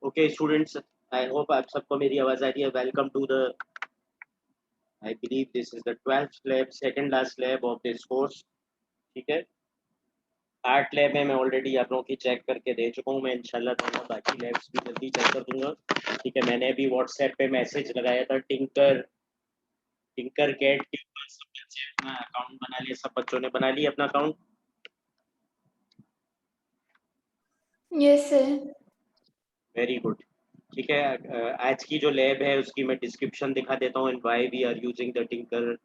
Okay students, I hope आप सबको मेरी आवाज आ रही है। Welcome to the, I believe this is the 12th lab, second last lab of this course. ठीक है, 8 लैब में मैं ऑलरेडी आप लोगों की चेक करके दे चुका हूँ। मैं इंशाल्लाह दूंगा बाकी लैब्स भी जल्दी चेक कर दूंगा। ठीक है, मैंने अभी व्हाट्सएप पे मैसेज लगाया था। टिंकर कैट के ऊपर सब बच्चे अपना अकाउंट बना लिए। सब बच्चों ने बना लिया अपना account? Yes sir. Very good. ठीक है, आज की जो लैब है उसकी मैं डिस्क्रिप्शन दिखा देता हूँ। And why we are using the tinker.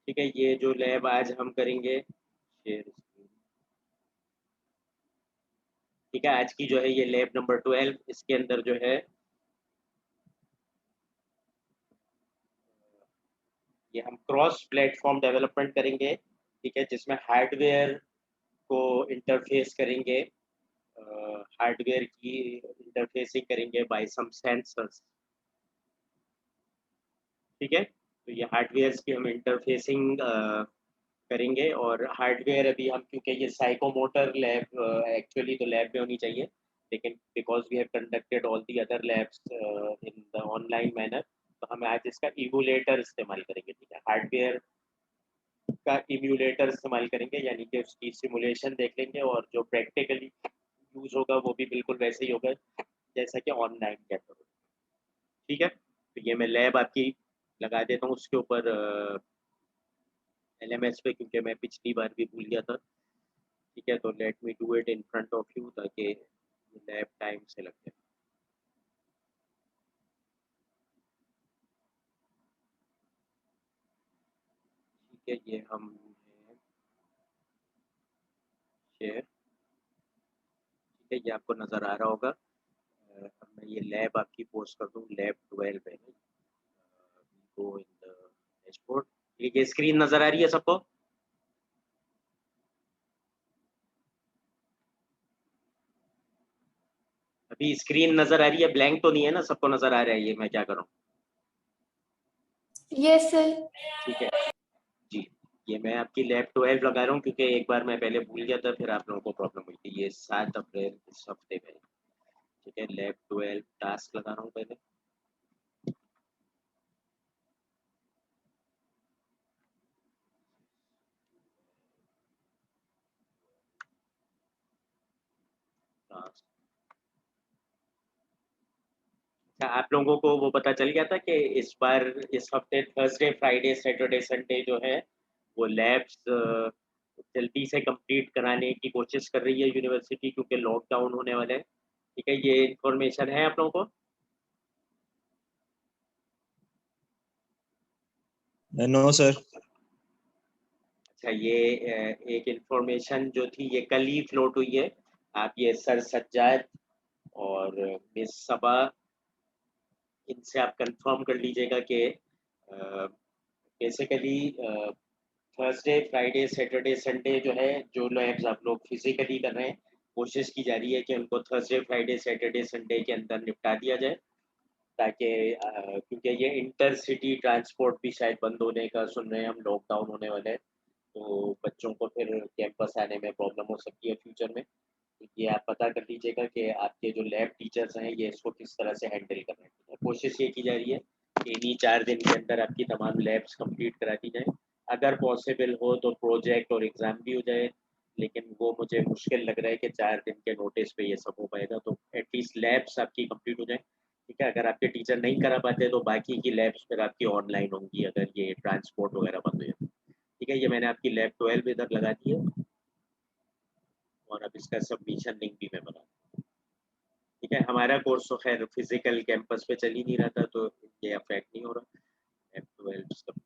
ठीक है, ये जो लैब आज हम करेंगे, शेयर स्क्रीन। ठीक है, आज की जो है ये लैब नंबर 12। इसके अंदर जो है ये हम क्रॉस प्लेटफॉर्म डेवलपमेंट करेंगे। ठीक है, जिसमें हार्डवेयर को इंटरफेस करेंगे, हार्डवेयर की इंटरफेसिंग करेंगे बाय सम सेंसर्स। ठीक है, तो ये हार्डवेयर की हम इंटरफेसिंग करेंगे। और हार्डवेयर अभी हम, क्योंकि ये साइकोमोटर लैब एक्चुअली तो लैब में होनी चाहिए, लेकिन because we have conducted all the other labs in the online manner, तो हम आज इसका इमुलेटर इस्तेमाल करेंगे। ठीक है, हार्डवेयर का इम्यूलेटर इस्तेमाल करेंगे, यानी कि उसकी सिमुलेशन देख लेंगे और जो प्रैक्टिकली यूज होगा वो भी बिल्कुल वैसे ही होगा जैसा कि ऑनलाइन कहते हो। ठीक है, तो ये मैं लैब आपकी लगा देता हूँ उसके ऊपर LMS पे, क्योंकि मैं पिछली बार भी भूल गया था। ठीक है, तो let me do it in front of you ताकि लैब टाइम से लग जाए। ठीक है, ये हम शेयर। ठीक है, ये आपको नज़र आ रहा होगा। अब मैं ये लैब आपकी पोस्ट कर दूँ, लैब 12 है। गो इन द डैशबोर्ड। ये स्क्रीन नज़र आ रही है सबको? अभी स्क्रीन नज़र आ रही है, ब्लैंक तो नहीं है ना? सबको नज़र आ रहा है ये मैं क्या करूँ? Yes sir. ठीक है जी, ये मैं आपकी लैब 12 लगा रहा हूँ क्योंकि एक बार मैं पहले भूल गया था, फिर आप लोगों को प्रॉब्लम हुई थी। ये 7 अप्रैल इस हफ्ते में। ठीक है, लैब 12 टास्क लगा रहा हूँ पहले। टास्क। अच्छा, आप लोगों को वो पता चल गया था कि इस बार इस हफ्ते थर्सडे फ्राइडे सैटरडे संडे जो है वो लैब्स जल्दी से कंप्लीट कराने की कोशिश कर रही है यूनिवर्सिटी, क्योंकि लॉकडाउन होने वाला है। ठीक है, ये इंफॉर्मेशन है आप लोगों को? No sir. अच्छा, ये एक इंफॉर्मेशन जो थी ये कल ही फ्लोट हुई है। आप ये सर सज्जाद और मिस सबा, इनसे आप कंफर्म कर लीजिएगा कि basically Thursday Friday Saturday Sunday जो है, जो लैब्स आप लोग फिजिकली कर रहे हैं, कोशिश की जा रही है कि उनको थर्सडे फ्राइडे सैटरडे संडे के अंदर निपटा दिया जाए, ताकि क्योंकि ये इंटर सिटी ट्रांसपोर्ट भी शायद बंद होने का सुन रहे हैं हम, लॉकडाउन होने वाला है, तो बच्चों को फिर कैंपस आने में प्रॉब्लम हो सकती है फ्यूचर में। तो ये आप पता कर लीजिएगा कि आपके जो लैब टीचर्स हैं ये इसको किस तरह से हैंडल कर रहे हैं। तो कोशिश ये की जा रही है कि इन्हीं 4 दिन के अंदर आपकी तमाम लैब्स कंप्लीट करा दी जाए। अगर पॉसिबल हो तो प्रोजेक्ट और एग्ज़ाम भी हो जाए, लेकिन वो मुझे मुश्किल लग रहा है कि 4 दिन के नोटिस पे ये सब हो पाएगा। तो एटलीस्ट लैब्स आपकी कंप्लीट हो जाए। ठीक है, अगर आपके टीचर नहीं करा पाते तो बाकी की लैब्स फिर आपकी ऑनलाइन होंगी, अगर ये ट्रांसपोर्ट वगैरह बंद हो जाए। ठीक है, ये मैंने आपकी लैब 12 इधर लगा दी है और अब इसका सबमिशन लिंक भी मैं बना। ठीक है, हमारा कोर्स तो खैर फिजिकल कैंपस पे चल ही नहीं रहा था, तो ये अफेक्ट नहीं हो रहा। लैब 12 सब।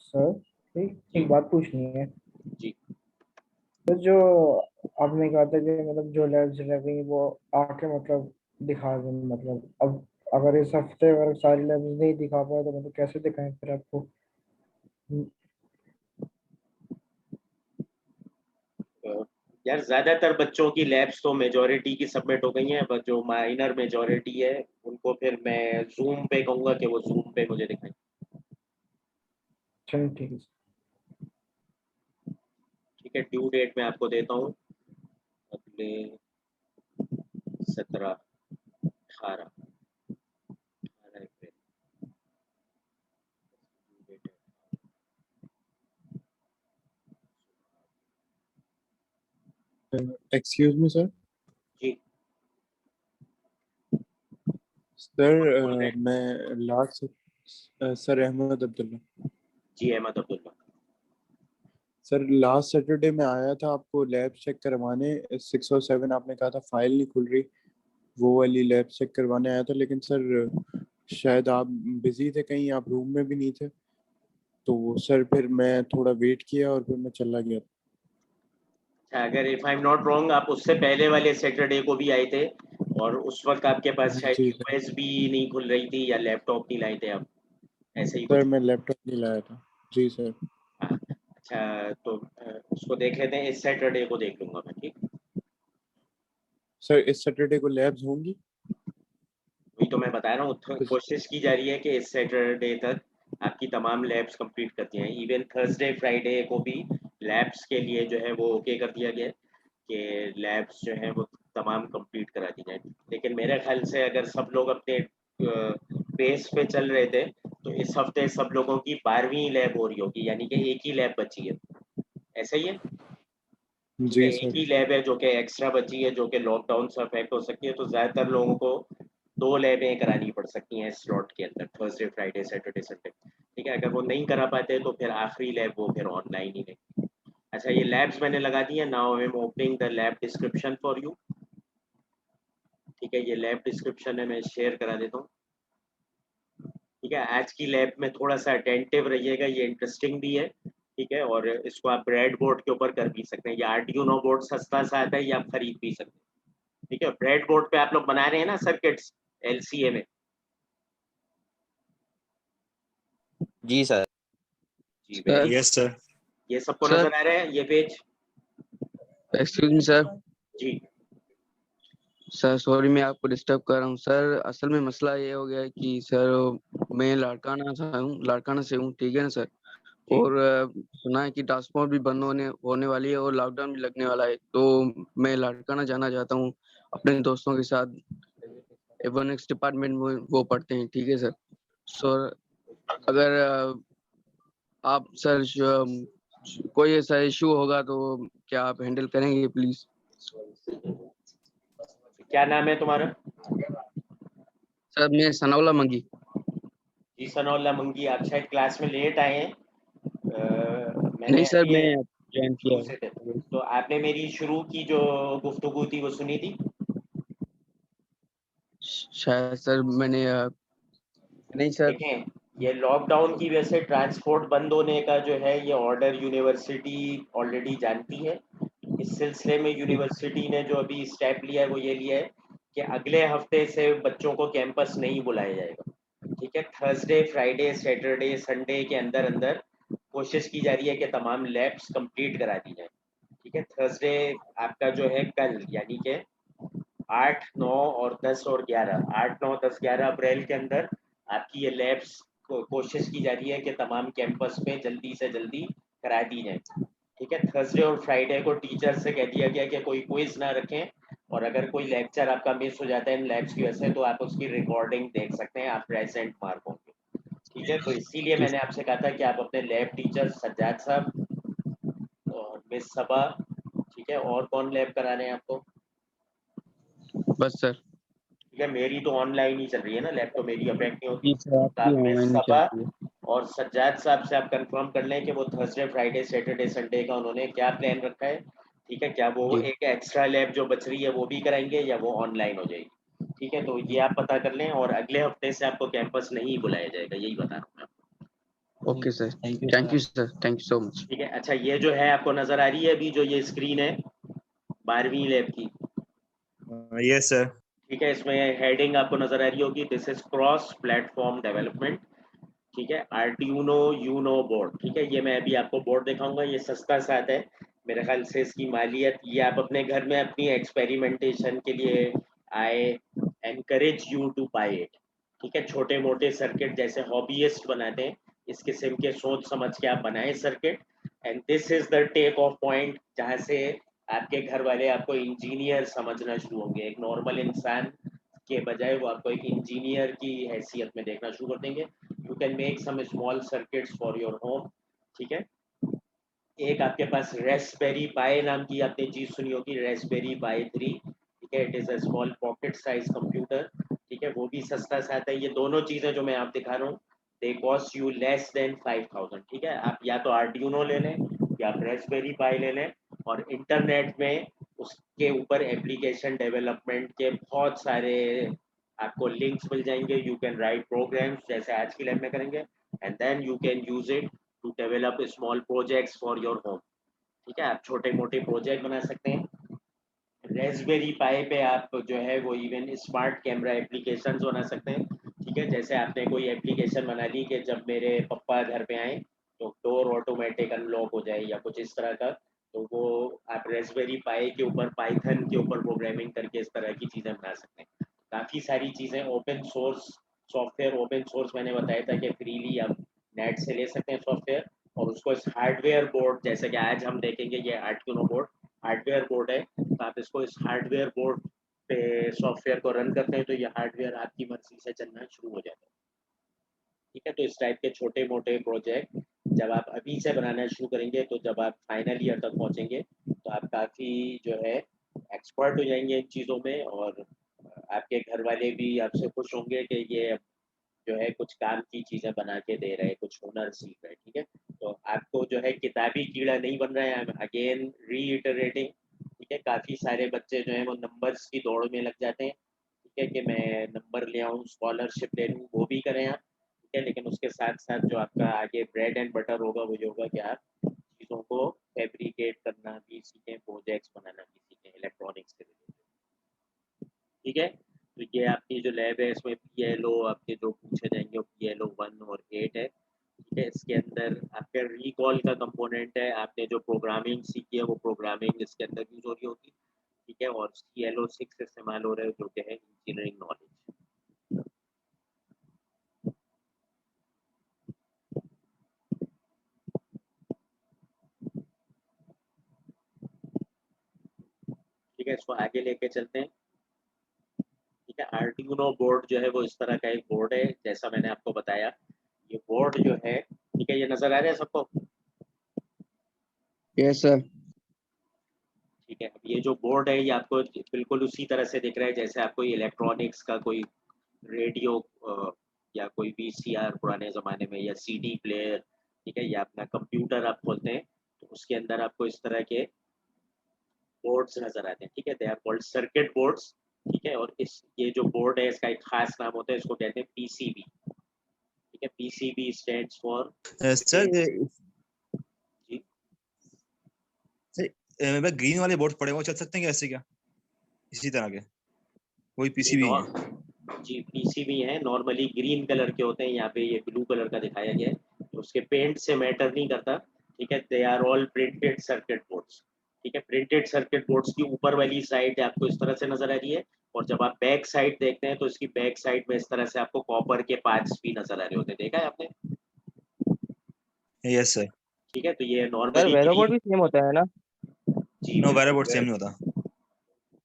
सर एक बात पूछनी है। जी, तो जो आपने कहा था कि मतलब जो लैब्स लगेंगी वो आके मतलब दिखा दें, मतलब अब अगर इस हफ्ते अगर सारी लैब्स नहीं दिखा पाए तो मतलब कैसे दिखाएं फिर आपको? यार ज्यादातर बच्चों की लैब्स तो मेजोरिटी की सबमिट हो गई हैं, बस जो माइनर मेजोरिटी है उनको फिर मैं जूम पे कहूँगा कि वो जूम पे मुझे दिखाएं। चलो ठीक है। ठीक है, ड्यू डेट मैं आपको देता हूँ अगले 17-18 अप्रैल। Excuse me sir. जी सर मैं लास्ट सर अहमद अब्दुल्ला। जी Ahmad Abdullah. Sir last Saturday में आया था आपको लैब चेक करवाने, 6 और 7 आपने कहा था फाइल नहीं खुल रही, वो वाली लैब चेक करवाने आया था, लेकिन सर शायद आप बिजी थे कहीं, आप रूम में भी नहीं थे, तो सर फिर मैं थोड़ा वेट किया और फिर मैं चला गया। अगर if I am not wrong आप उससे पहले वाले सैटरडे को भी आए थे और उस वक्त आपके पास शायद जी सर। यूएसबी नहीं खुल रही थी या लैपटॉप नहीं लाए थे आप, ऐसे ही सर कुछ। मैं लैपटॉप नहीं लाया था। जी सर। हाँ, अच्छा तो उसको देख लेते हैं, इस सैटरडे को देख लूंगा मैं। ठीक, सर इस सैटरडे को लैब्स होंगी? वही तो मैं बता रहा हूँ, कोशिश की जा रही है कि इस सैटरडे तक आपकी तमाम लैब्स कंप्लीट कर दी हैं। इवन थर्सडे फ्राइडे को भी लैब्स के लिए जो है वो ओके कर दिया गया है कि लैब्स जो है वो तमाम कंप्लीट करा दी जाए। लेकिन मेरे ख्याल से अगर सब लोग अपने पेस पे चल रहे थे तो इस हफ्ते सब लोगों की 12वीं लैब हो रही होगी, यानी कि एक ही लैब बची है, ऐसा ही है। ठीक है, जी एक सर। ही लैब है जो कि एक्स्ट्रा बची है, जो कि लॉकडाउन से अफेक्ट हो सकती है, तो ज़्यादातर लोगों को 2 लैबें करानी पड़ सकती हैं स्लॉट के अंदर, थर्सडे फ्राइडे सैटरडे संडे। ठीक है, अगर वो नहीं करा पाते तो फिर आखिरी लैब वो फिर ऑनलाइन ही नहीं। अच्छा, ये लैब्स मैंने लगा दी है। Now I am opening the lab description for you. ठीक है, ये लैब डिस्क्रिप्शन है, मैं शेयर करा देता हूँ। ठीक है, आज की लैब में थोड़ा सा अटेंटिव रहिएगा, ये इंटरेस्टिंग भी है। ठीक है, और इसको आप ब्रेड बोर्ड के ऊपर कर भी सकते हैं, या आर्डिनो बोर्ड सस्ता सा आता है, या आप खरीद भी सकते हैं। ठीक है, ब्रेड बोर्ड पे आप लोग बना रहे हैं ना सर्किट्स एलसीए में? जी सर। जी सर वेरी। Yes sir. ये सबको सर नजर आ रहा है ये पेज? Excuse me sir. जी सर सॉरी मैं आपको डिस्टर्ब कर रहा हूँ सर, असल में मसला ये हो गया है कि सर मैं लाड़काना से हूँ, ठीक है ना सर। जी। और सुना है कि ट्रांसपोर्ट भी बंद होने वाली है और लॉकडाउन भी लगने वाला है, तो मैं लाड़काना जाना चाहता हूँ अपने दोस्तों के साथ। एवोनिक्स डिपार्टमेंट में वो पढ़ते हैं, ठीक है सर। सर अगर आप सर कोई ऐसा इशू होगा तो क्या आप हैंडल करेंगे प्लीज? क्या नाम है तुम्हारा? सर मैं सनाउल्ला मंगी। जी सनौल्ला मंगी, आप शायद क्लास में लेट आए हैं। मैंने नहीं सर अभी मैं ज्वाइन किया शुरू से थे, तो आपने मेरी शुरू की जो गुफ्तगू थी वो सुनी थी? शायद सर मैंने नहीं सर। देखें, ये लॉकडाउन की वजह से ट्रांसपोर्ट बंद होने का जो है ये ऑर्डर यूनिवर्सिटी ऑलरेडी जानती है। इस सिलसिले में यूनिवर्सिटी ने जो अभी स्टेप लिया है वो ये लिया है कि अगले हफ्ते से बच्चों को कैंपस नहीं बुलाया जाएगा। ठीक है, थर्सडे फ्राइडे सैटरडे संडे के अंदर अंदर कोशिश की जा रही है कि तमाम लैब्स कंप्लीट करा दी जाए। ठीक है, थर्सडे आपका जो है कल, यानी कि 8, 9 और 10 और 11, 8, 9, 10, 11 अप्रैल के अंदर आपकी ये लैब्स कोशिश की जा रही है कि तमाम कैंपस में जल्दी से जल्दी करा दी जाए। ठीक है, थर्सडे और फ्राइडे को टीचर से कह दिया गया कि कोई क्विज ना रखें, और अगर कोई लेक्चर आपका मिस हो जाता है इन लैब्स की वजह से तो आप उसकी रिकॉर्डिंग देख सकते हैं, आप प्रेजेंट मार्क होंगे। ठीक है, तो इसीलिए मैंने आपसे कहा था कि आप अपने लैब टीचर सज्जाद साहब और मिस सबा, ठीक है, और कौन लैब करा रहे हैं आपको? बस सर। ठीक है, मेरी तो ऑनलाइन ही चल रही है ना, लैब तो मेरी अफेक्ट नहीं होती। जी सर तो आपकी आप मिस ऑनलाइन ही चल सबा रही है। और सज्जाद साहब से आप कंफर्म कर लें कि वो थर्सडे फ्राइडे सैटरडे संडे का उन्होंने क्या प्लान रखा है। ठीक है, क्या वो जी एक एक्स्ट्रा लैब जो बच रही है वो भी कराएंगे या वो ऑनलाइन हो जाएगी? ठीक है, तो ये आप पता कर लें, और अगले हफ्ते से आपको कैंपस नहीं बुलाया जाएगा, यही बता रहा हूँ मैं। Okay sir, thank you sir, thank you so much. ठीक है, अच्छा ये जो है आपको नजर आ रही है अभी जो ये स्क्रीन है 12वीं लैब की? Yes sir. ठीक है, इसमें हेडिंग आपको नजर आ रही होगी, this is cross platform development. ठीक है, आर्डिनो यूनो बोर्ड। ठीक है, ये मैं अभी आपको बोर्ड दिखाऊंगा, ये सस्ता सा आता है, मेरे ख्याल से इसकी मालियत ये आप अपने घर में अपनी एक्सपेरिमेंटेशन के लिए I encourage you to buy it. ठीक है, छोटे मोटे सर्किट जैसे हॉबीइस्ट बनाते हैं, इस किस्म के सोच समझ के आप बनाएं circuit. And this is the take off point जहाँ से आपके घर वाले आपको इंजीनियर समझना शुरू होंगे। एक नॉर्मल इंसान के बजाय वो आपको एक इंजीनियर की हैसियत में देखना शुरू कर देंगे। You can make some small circuits for your home. ठीक है, एक आपके पास रेस्पबेरी पाई नाम की आपने चीज सुनी होगी, रेस्पबेरी पाई 3। ठीक है, it is a small pocket size computer. ठीक है, वो भी सस्ता सा आता है। ये दोनों चीजें जो मैं आप दिखा रहा हूँ दे कॉस्ट यू लेस देन 5000। ठीक है, आप या तो आर्डिनो ले लें या आप रेस्पबेरी पाई ले लें, और इंटरनेट में उसके ऊपर एप्लीकेशन डेवलपमेंट के बहुत सारे आपको लिंक्स मिल जाएंगे। यू कैन राइट प्रोग्राम्स जैसे आज की लैब में करेंगे, and then you can use it to develop small projects for your home. ठीक है, आप छोटे मोटे प्रोजेक्ट बना सकते हैं। रेस्पबेरी पाई पे आप जो है वो इवन स्मार्ट कैमरा एप्लीकेशंस बना सकते हैं। ठीक है, जैसे आपने कोई एप्लीकेशन बना ली कि जब मेरे पापा घर पे आए तो डोर ऑटोमेटिक अनलॉक हो जाए या कुछ इस तरह का, तो वो आप रेस्पबेरी पाई के ऊपर पाइथन के ऊपर प्रोग्रामिंग करके इस तरह की चीज़ें बना सकते हैं। काफ़ी सारी चीज़ें open source software, open source मैंने बताया था कि फ्रीली आप नेट से ले सकते हैं सॉफ्टवेयर, और उसको इस हार्डवेयर बोर्ड जैसे कि आज हम देखेंगे ये आर्डिनो बोर्ड हार्डवेयर बोर्ड है, तो आप इसको इस हार्डवेयर बोर्ड पे सॉफ्टवेयर को रन करते हैं तो ये हार्डवेयर आपकी मर्जी से चलना शुरू हो जाता है। ठीक है, तो इस टाइप के छोटे मोटे प्रोजेक्ट जब आप अभी से बनाना शुरू करेंगे तो जब आप फाइनल ईयर तक पहुंचेंगे तो आप काफ़ी जो है एक्सपर्ट हो जाएंगे इन चीज़ों में, और आपके घर वाले भी आपसे खुश होंगे कि ये जो है कुछ काम की चीज़ें बना के दे रहे हैं, कुछ हुनर सीख रहे हैं। ठीक है, तो आपको जो है किताबी कीड़ा नहीं बन रहा है। I am again reiterating. ठीक है, काफ़ी सारे बच्चे जो हैं वो नंबर्स की दौड़ में लग जाते हैं। ठीक है, कि मैं नंबर ले आऊँ, स्कॉलरशिप ले लूँ, वो भी करें आप। ठीक है, लेकिन उसके साथ साथ जो आपका आगे ब्रेड एंड बटर होगा वो ये होगा कि आप चीज़ों को फैब्रिकेट करना भी सीखें, प्रोजेक्ट्स बनाना भी सीखें इलेक्ट्रॉनिक्स से रिलेटेड। ठीक है, तो ये आपकी जो लैब है इसमें PLO आपके जो पूछे जाएंगे वो PLO 1 और 8 है। ठीक है, इसके अंदर आपके रिकॉल का कंपोनेंट है। आपने जो प्रोग्रामिंग सीखी है वो प्रोग्रामिंग इसके अंदर यूज हो रही होगी। ठीक है, और CLO 6 इस्तेमाल हो रहा है जो कि है इंजीनियरिंग नॉलेज। ठीक है, इसको आगे लेके चलते हैं। ठीक है, आर्डिनो बोर्ड जो है वो इस तरह का एक बोर्ड है जैसा मैंने आपको बताया। ये बोर्ड जो है, ठीक है, ये नजर आ रहा है सबको? Yes sir. ठीक है, अब ये जो बोर्ड है ये आपको बिल्कुल उसी तरह से दिख रहा है जैसे आपको इलेक्ट्रॉनिक्स का कोई रेडियो या कोई VCR पुराने ज़माने में, या CD प्लेयर। ठीक है, या अपना कंप्यूटर आप खोलते हैं तो उसके अंदर आपको इस तरह के बोर्ड्स नज़र आते हैं। ठीक है, they are called circuit boards. ठीक है, और इस ये जो बोर्ड है इसका एक खास नाम होता है, इसको कहते हैं PCB। ठीक है, PCB स्टैंड्स फॉर सर जी मेरे पास ग्रीन वाले बोर्ड पड़े हुए चल सकते हैं क्या ऐसे क्या इसी तरह के वही ये पीसीबी है? जी PCB है, नॉर्मली ग्रीन कलर के होते हैं। यहाँ पे ये ब्लू कलर का दिखाया गया है, तो उसके पेंट से मैटर नहीं करता। ठीक है, they are all printed circuit boards. ठीक है, प्रिंटेड सर्किट बोर्ड्स की ऊपर वाली साइड आपको इस तरह से नजर आ रही है, और जब आप बैक साइड देखते हैं तो इसकी बैक साइड में इस तरह से आपको कॉपर के पार्ट्स भी नजर आ रहे होते हैं। देखा है आपने? Yes sir. ठीक है, तो ये सर नॉर्मली वेरो बोर्ड ग्रीन। भी सेम होता है ना? जी नो वायरा बोर्ड बिल्कुल, सेम नहीं होता।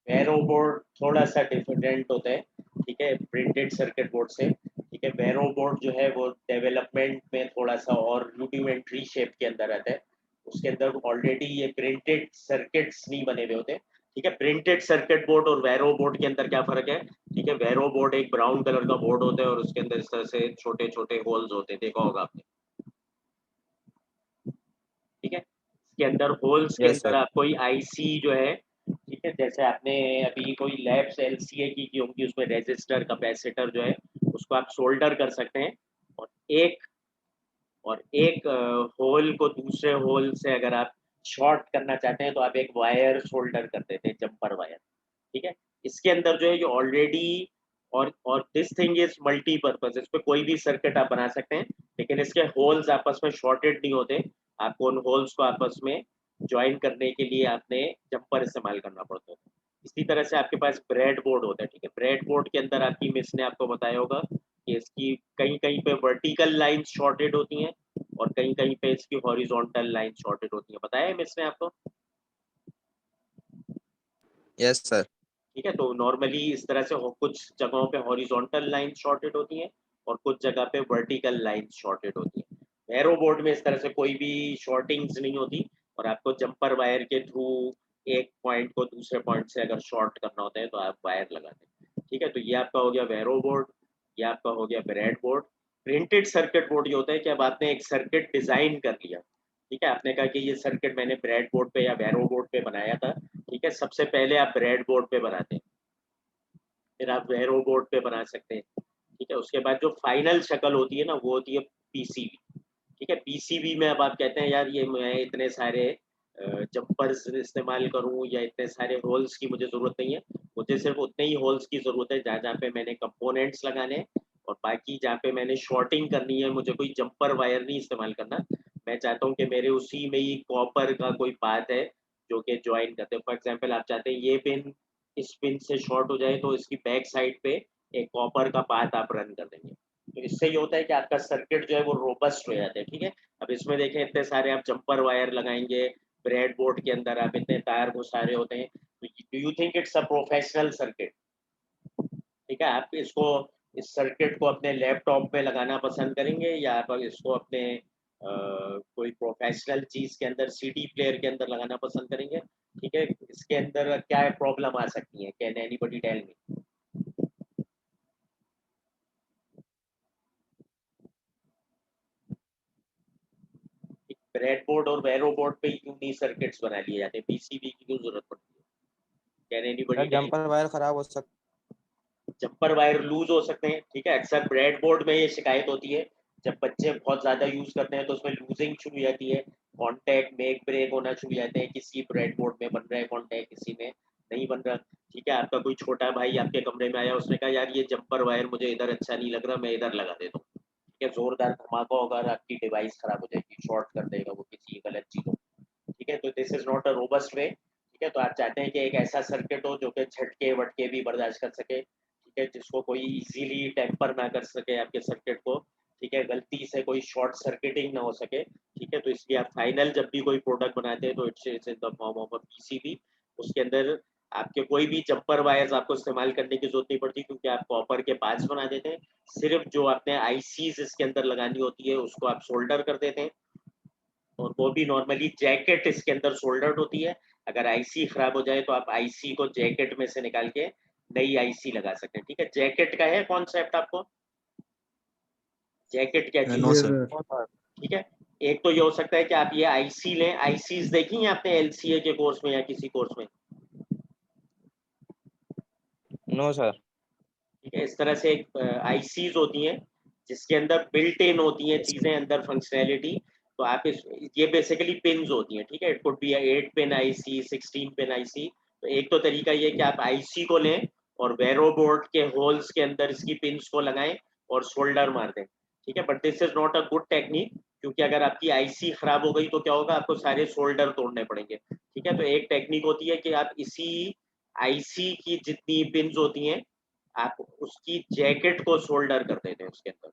वेरो बोर्ड थोड़ा सा डिफरेंट होता है। ठीक है, प्रिंटेड सर्किट बोर्ड से। ठीक है, वेरो बोर्ड जो है वो डेवलपमेंट में थोड़ा सा और रूडिमेंट्री शेप के अंदर आता है। उसके अंदर ऑलरेडी ये प्रिंटेड सर्किट्स नहीं बने हुए होते। ठीक है, प्रिंटेड सर्किट बोर्ड और वेरो बोर्ड के अंदर क्या फर्क है? ठीक है, वेरो बोर्ड एक ब्राउन कलर का बोर्ड होता है और उसके अंदर इस तरह से छोटे छोटे होल्स होते हैं, देखा होगा आपने। ठीक है, इसके अंदर होल्स के यस अंदर सर। आप कोई IC जो है, ठीक है, जैसे आपने अभी कोई लैब से LCA की होंगी, उसमें रेजिस्टर कैपेसिटर जो है उसको आप सोल्डर कर सकते हैं, और एक एक होल को दूसरे होल से अगर आप शॉर्ट करना चाहते हैं तो आप एक वायर सोल्डर कर देते हैं, जंपर वायर। ठीक है, इसके अंदर जो है ये ऑलरेडी, और दिस थिंग इज मल्टीपर्पज, इस पे कोई भी सर्किट आप बना सकते हैं, लेकिन इसके होल्स आपस में शॉर्टेड नहीं होते। आपको उन होल्स को आपस में ज्वाइन करने के लिए आपने जंपर इस्तेमाल करना पड़ता है। इसी तरह से आपके पास ब्रेड बोर्ड होता है, ठीक है। ब्रेड बोर्ड के अंदर आपकी मिस ने आपको बताया होगा कि इसकी कहीं-कहीं पे वर्टिकल लाइंस शॉर्टेड होती हैं और कहीं-कहीं पे इसकी हॉरिजॉन्टल लाइन शॉर्टेड होती है। बताया है मिस ने आपको? Yes sir. ठीक है, तो नॉर्मली इस तरह से कुछ जगहों पे हॉरिजॉन्टल लाइन शॉर्टेड होती हैं और कुछ जगह पे वर्टिकल लाइन शॉर्टेड होती है। एरो बोर्ड में इस तरह से कोई भी शॉर्टिंग्स नहीं होती और आपको जंपर वायर के थ्रू एक पॉइंट को दूसरे पॉइंट से अगर शॉर्ट करना होता है तो आप वायर लगाते हैं। ठीक है, तो ये आपका हो गया वेरो बोर्ड, ये आपका हो गया bread board. Printed circuit board ये होता है कि अब आपने एक सर्किट डिजाइन कर लिया, ठीक है, आपने कहा कि ये सर्किट मैंने ब्रेड बोर्ड पे या वेरो बोर्ड पे बनाया था, ठीक है। सबसे पहले आप ब्रेड बोर्ड पे बनाते हैं, फिर आप वेरो बोर्ड पे बना सकते हैं, ठीक है। उसके बाद जो फाइनल शक्ल होती है ना वो होती है पीसीबी, ठीक है। पीसीबी में अब आप कहते हैं यार ये मैं इतने सारे जंपर्स इस्तेमाल करूं या इतने सारे होल्स की मुझे ज़रूरत नहीं है, मुझे सिर्फ उतने ही होल्स की ज़रूरत है जहाँ जहाँ पे मैंने कंपोनेंट्स लगाने हैं और बाकी जहाँ पे मैंने शॉर्टिंग करनी है मुझे कोई जंपर वायर नहीं इस्तेमाल करना। मैं चाहता हूँ कि मेरे उसी में ही कॉपर का कोई पाथ है जो कि ज्वाइन करते हैं। फॉर एग्जाम्पल आप चाहते हैं ये पिन इस पिन से शॉर्ट हो जाए तो इसकी बैक साइड पे एक कॉपर का पाथ आप रन कर देंगे, तो इससे ये होता है कि आपका सर्किट जो है वो रोबस्ट हो जाता है, ठीक है। अब इसमें देखें इतने सारे आप जंपर वायर लगाएंगे, ब्रेड बोर्ड के अंदर आप इतने तार घुसा रहे होते हैं, तो do you think it's a professional circuit? ठीक है, आप इसको इस सर्किट को अपने लैपटॉप पे लगाना पसंद करेंगे या आप इसको अपने कोई प्रोफेशनल चीज के अंदर सीडी प्लेयर के अंदर लगाना पसंद करेंगे? ठीक है, इसके अंदर क्या प्रॉब्लम आ सकती है, can anybody tell me? Bread board और वेरो बोर्ड पे क्यों नहीं सर्किट्स बना लिए जाते, पीसीबी की क्यों जरूरत पड़ती है? Can anybody sir tell? Jumper wire खराब हो सकता जंपर वायर लूज हो सकते हैं, ठीक है। अक्सर ब्रेड बोर्ड में ये शिकायत होती है जब बच्चे बहुत ज़्यादा यूज़ करते हैं तो उसमें लूजिंग शुरू हो जाती है, कॉन्टैक्ट मेक ब्रेक होना शुरू हो जाते हैं, किसी ब्रेड बोर्ड में बन रहा है कॉन्टैक्ट, किसी में नहीं बन रहा, ठीक है। आपका कोई छोटा भाई आपके कमरे में आया, उसने कहा यार ये जंपर वायर मुझे इधर अच्छा नहीं लग रहा, मैं इधर लगा देता हूँ, ठीक है। ज़ोरदार धमाका होगा और आपकी डिवाइस खराब हो जाएगी, शॉर्ट कर देगा वो किसी गलत चीज़ों, ठीक है। तो this is not a robust way, ठीक है। तो आप चाहते हैं कि एक ऐसा सर्किट हो जो कि झटके वटके भी बर्दाश्त कर सके, ठीक है, जिसको कोई इजीली टेम्पर ना कर सके आपके सर्किट को, ठीक है, गलती से कोई शॉर्ट सर्किटिंग ना हो सके, ठीक है। तो इसलिए आप फाइनल जब भी कोई प्रोडक्ट बनाते हैं तो it's in the form of a PCB. उसके अंदर आपके कोई भी जंपर वायर्स आपको इस्तेमाल करने की जरूरत नहीं पड़ती क्योंकि आप कॉपर के पार्ट्स बना देते हैं। सिर्फ जो आपने आईसीज इसके अंदर लगानी होती है उसको आप सोल्डर कर देते हैं और वो भी नॉर्मली जैकेट इसके अंदर सोल्डर्ड होती है। अगर आईसी खराब हो जाए तो आप आईसी को जैकेट में से निकाल के नई आईसी लगा सकते हैं, ठीक है। जैकेट का है कॉन्सेप्ट आपको? जैकेट क्या है? चीज नो ये है? सर। सर ठीक है, एक तो ये हो सकता है कि आप ये आईसी लें, आईसीज देखी हैं आपने एलसीए के कोर्स में या किसी कोर्स में? No sir. ठीक है, इस तरह से एक आईसीज होती हैं जिसके अंदर बिल्ट इन होती हैं चीजें अंदर, फंक्शनैलिटी। तो आप इस ये बेसिकली पिन्स होती हैं, ठीक है। It could be 8 pin IC, 16 pin IC. तो एक तो तरीका ये कि आप आईसी को लें और वेरो बोर्ड के होल्स के अंदर इसकी पिन्स को लगाएं और शोल्डर मार दें, ठीक है। But this is not a good technique क्योंकि अगर आपकी आईसी खराब हो गई तो क्या होगा, आपको सारे शोल्डर तोड़ने पड़ेंगे, ठीक है। तो एक टेक्निक होती है कि आप इसी आईसी की जितनी पिन्स होती हैं आप उसकी जैकेट को शोल्डर कर देते हैं उसके अंदर,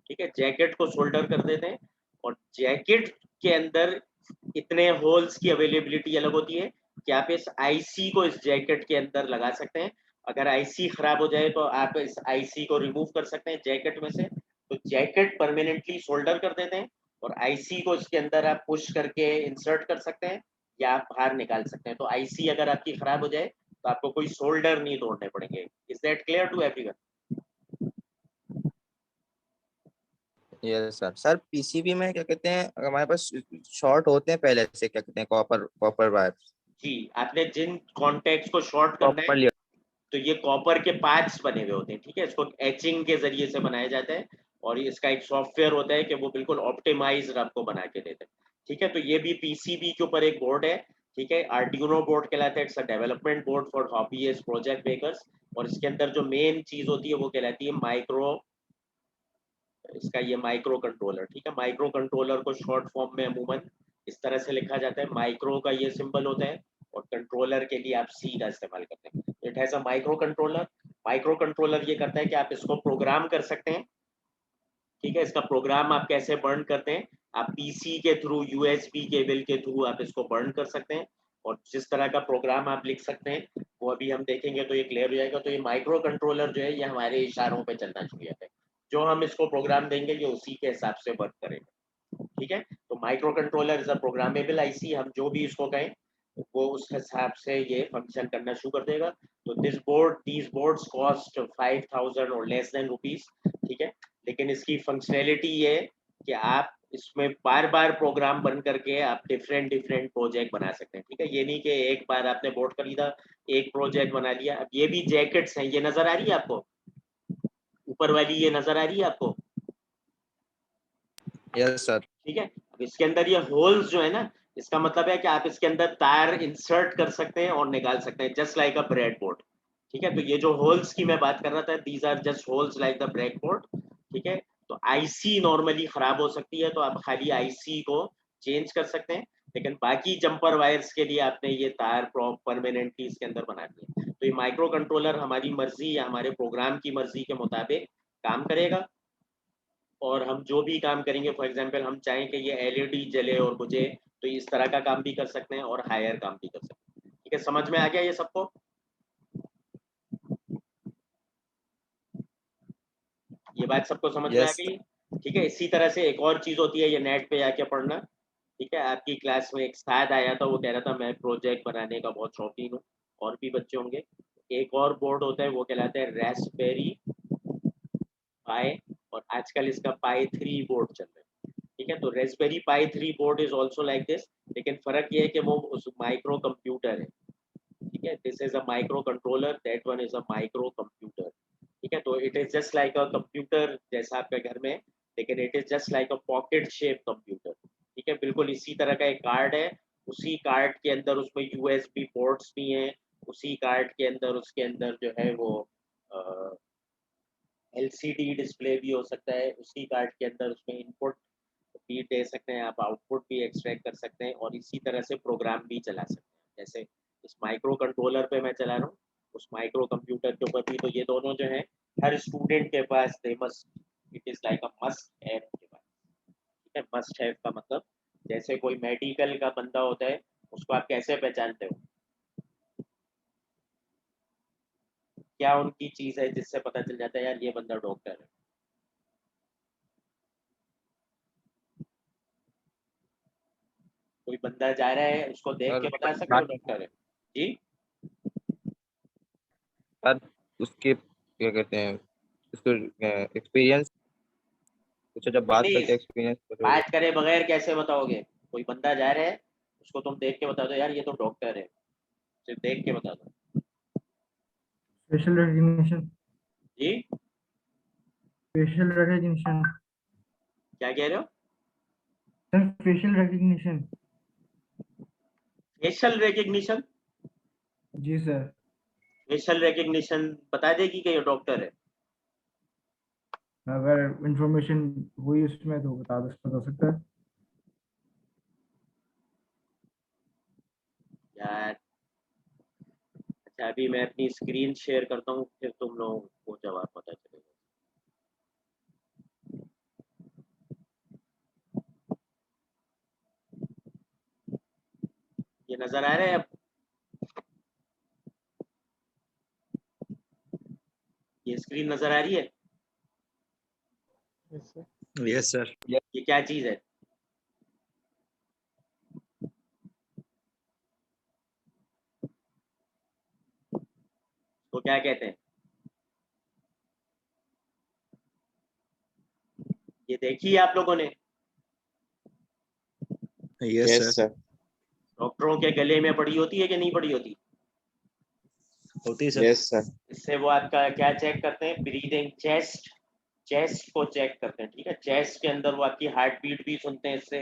ठीक है। जैकेट को शोल्डर कर देते हैं और जैकेट के अंदर इतने होल्स की अवेलेबिलिटी अलग होती है कि आप इस आईसी को इस जैकेट के अंदर लगा सकते हैं। अगर आईसी खराब हो जाए तो आप इस आईसी को रिमूव कर सकते हैं जैकेट में से, तो जैकेट परमानेंटली शोल्डर कर देते हैं और आईसी को इसके अंदर आप पुश करके इंसर्ट कर सकते हैं या आप बाहर निकाल सकते हैं। तो आईसी अगर आपकी खराब हो जाए तो आपको कोई शोल्डर नहीं तोड़ने पड़ेंगे। Is that clear to everyone? Yes sir. Sir PCB में क्या कहते हैं, अगर हमारे पास शॉर्ट होते हैं पहले से, क्या कहते हैं, कॉपर कॉपर वायर जी, आपने जिन कॉन्टैक्ट्स को शॉर्ट करना है प्रॉपरली। तो ये कॉपर के पार्ट्स बने हुए होते हैं, ठीक है। इसको एचिंग के जरिए से बनाया जाता है और इसका एक सॉफ्टवेयर होता है कि वो बिल्कुल ऑप्टिमाइज्ड आपको बना के देता है, ठीक है। तो ये भी पीसीबी के ऊपर एक बोर्ड है, ठीक है। आर्डिनो बोर्ड कहलाता है, it's a development board for hobbyist project makers. और इसके अंदर जो मेन चीज होती है वो कहलाती है माइक्रो, इसका ये माइक्रो कंट्रोलर, ठीक है। माइक्रो कंट्रोलर को शॉर्ट फॉर्म में अमूमन इस तरह से लिखा जाता है, माइक्रो का ये सिंबल होता है और कंट्रोलर के लिए आप सी का इस्तेमाल करते हैं। It has a micro controller. Micro controller ये करता है कि आप इसको प्रोग्राम कर सकते हैं, ठीक है। इसका प्रोग्राम आप कैसे बर्न करते हैं, आप पीसी के थ्रू, यूएसबी केबल के थ्रू आप इसको बर्न कर सकते हैं, और जिस तरह का प्रोग्राम आप लिख सकते हैं वो अभी हम देखेंगे तो ये क्लियर हो जाएगा। तो ये माइक्रो कंट्रोलर जो है ये हमारे इशारों पे चलना शुरू हो जाता है, जो हम इसको प्रोग्राम देंगे ये उसी के हिसाब से वर्क करेगा, ठीक है। तो micro controller is a programmable IC, हम जो भी इसको कहें वो उस हिसाब से ये फंक्शन करना शुरू कर देगा। तो दीज बोर्ड्स कॉस्ट 5000 और लेस देन रुपीज, ठीक है। लेकिन इसकी फंक्शनैलिटी ये है कि आप इसमें बार बार प्रोग्राम बन करके आप डिफरेंट डिफरेंट प्रोजेक्ट बना सकते हैं, ठीक है। ये नहीं कि एक बार आपने बोर्ड खरीदा, एक प्रोजेक्ट बना लिया। अब ये भी जैकेट्स हैं, ये नजर आ रही है आपको, ऊपर वाली ये नजर आ रही है आपको, यस सर। ठीक है। अब इसके अंदर ये होल्स जो है ना, इसका मतलब है कि आप इसके अंदर तार इंसर्ट कर सकते हैं और निकाल सकते हैं, जस्ट लाइक अ ब्रेड बोर्ड, ठीक है। तो ये जो होल्स की मैं बात कर रहा था, these are just holes like the bread board, ठीक है। तो आईसी नॉर्मली खराब हो सकती है, तो आप खाली आईसी को चेंज कर सकते हैं, लेकिन बाकी जंपर वायर्स के लिए आपने ये तार परमानेंटली इसके अंदर बना दिए। तो ये माइक्रो कंट्रोलर हमारी मर्जी या हमारे प्रोग्राम की मर्जी के मुताबिक काम करेगा, और हम जो भी काम करेंगे, फॉर एग्जांपल हम चाहें कि ये एलईडी जले और बुझे, तो इस तरह का काम भी कर सकते हैं और हायर काम भी कर सकते हैं, ठीक है। समझ में आ गया ये सबको? ये बात सबको समझ में आ यस गई, ठीक है। इसी तरह से एक और चीज होती है, ये नेट पे आके पढ़ना, ठीक है। आपकी क्लास में एक साथ आया था, वो कह रहा था मैं प्रोजेक्ट बनाने का बहुत शौकीन हूँ, और भी बच्चे होंगे। एक और बोर्ड होता है वो कहलाता है रास्पबेरी पाई, और आजकल इसका पाई 3 बोर्ड चल रहा है, ठीक है। तो Raspberry pi 3 board is also like this, लेकिन फर्क ये है कि वो उस माइक्रो कंप्यूटर है, ठीक है। This is a micro controller, that one is a micro computer, ठीक है। तो it is just like a computer जैसा आपके घर में, लेकिन it is just like a pocket shape computer, ठीक है। बिल्कुल इसी तरह का एक कार्ड है, उसी कार्ड के अंदर उसमें यूएसबी पोर्ट्स भी हैं, उसी कार्ड के अंदर उसके अंदर जो है वो एलसीडी डिस्प्ले भी हो सकता है, उसी कार्ड के अंदर उसमें इनपुट भी दे सकते हैं आप, आउटपुट भी एक्सट्रैक्ट कर सकते हैं, और इसी तरह से प्रोग्राम भी चला सकते हैं। जैसे इस माइक्रो कंट्रोलर पे मैं चला रहा हूँ, उस माइक्रो कंप्यूटर के ऊपर भी, तो ये दोनों जो है हर स्टूडेंट के पास, they must, it is like a must have device, ठीक है। मस्ट हैव का मतलब जैसे कोई मेडिकल का बंदा होता है, उसको आप कैसे पहचानते हो, क्या उनकी चीज है जिससे पता चल जाता है यार ये बंदा डॉक्टर है? कोई बंदा जा रहा है, उसको देख सर के बता सकते हो डॉक्टर है जी? सर उसके क्या कहते हैं, उसको एक्सपीरियंस, कुछ जब बात करते प्लीज, हैं एक्सपीरियंस तो बात करे बगैर कैसे बताओगे? कोई बंदा जा रहा है, उसको तुम देख के बता दो यार ये तो डॉक्टर है, सिर्फ देख के बता दो फेशियल रिकग्निशन। जी। Facial recognition. क्या कह रहे हो? Sir facial recognition. Facial recognition? जी सर। फेशियल रिकग्निशन बता देगी कि ये डॉक्टर है? अगर इंफॉर्मेशन हुई उसमें तो बता सकता है। यार अच्छा, अभी मैं अपनी स्क्रीन शेयर करता हूँ, फिर तुम लोगों को जवाब पता चलेगा। ये नजर आ रहा है अब? ये स्क्रीन नजर आ रही है? Yes sir. ये क्या चीज है? तो क्या कहते हैं? ये देखी है आप लोगों ने? Yes sir. डॉक्टरों के गले में पड़ी होती है कि नहीं पड़ी होती? होती है सर। सर। इससे वो आपका क्या चेक करते हैं? ब्रीदिंग, चेस्ट को चेक करते हैं, ठीक है। चेस्ट के अंदर वो आपकी हार्ट बीट भी सुनते हैं, इससे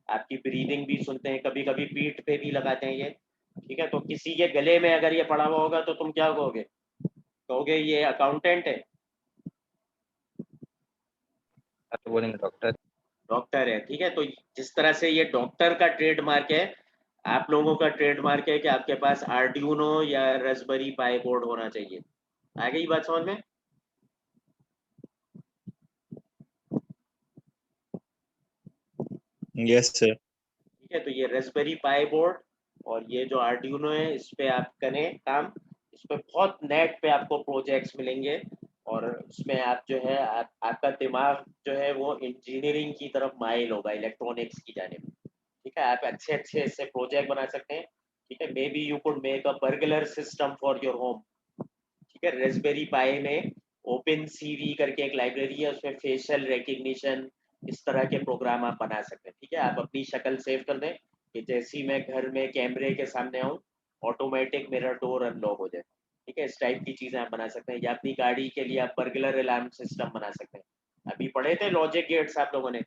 आपकी ब्रीदिंग भी सुनते हैं, कभी कभी पीठ पे भी लगाते हैं ये, ठीक है। तो किसी के गले में अगर ये पड़ा हुआ होगा तो तुम क्या कहोगे? कहोगे ये अकाउंटेंट है? तो बोलेंगे डॉक्टर। डॉक्टर है, ठीक है। तो जिस तरह से ये डॉक्टर का ट्रेडमार्क है, आप लोगों का ट्रेडमार्क है कि आपके पास आर्डिनो या रास्पबेरी पाई बोर्ड होना चाहिए। आ गई बात समझ में? Yes sir. ठीक है, तो ये रास्पबेरी पाई बोर्ड और ये जो आर्डिनो है, इस पे आप करें काम। इस पे बहुत नेट पे आपको प्रोजेक्ट्स मिलेंगे और उसमें आप जो है आपका दिमाग जो है वो इंजीनियरिंग की तरफ माइल होगा, इलेक्ट्रॉनिक्स की जानिब। ठीक है, आप अच्छे अच्छे इससे प्रोजेक्ट बना सकते हैं। ठीक है, may be you could make a burglar system for your home. ठीक है, रास्पबेरी पाई में ओपन सीवी करके एक लाइब्रेरी है, उसमें फेशियल रिकग्निशन इस तरह के प्रोग्राम आप बना सकते हैं। ठीक है, आप अपनी शक्ल सेव कर दें कि जैसे ही मैं घर में कैमरे के सामने आऊँ, ऑटोमेटिक मेरा डोर अनलॉक हो जाए। ठीक है, इस टाइप की चीज़ें आप बना सकते हैं, या अपनी गाड़ी के लिए आप बर्गलर अलार्म सिस्टम बना सकते हैं। अभी पढ़े थे लॉजिक गेट्स आप लोगों ने?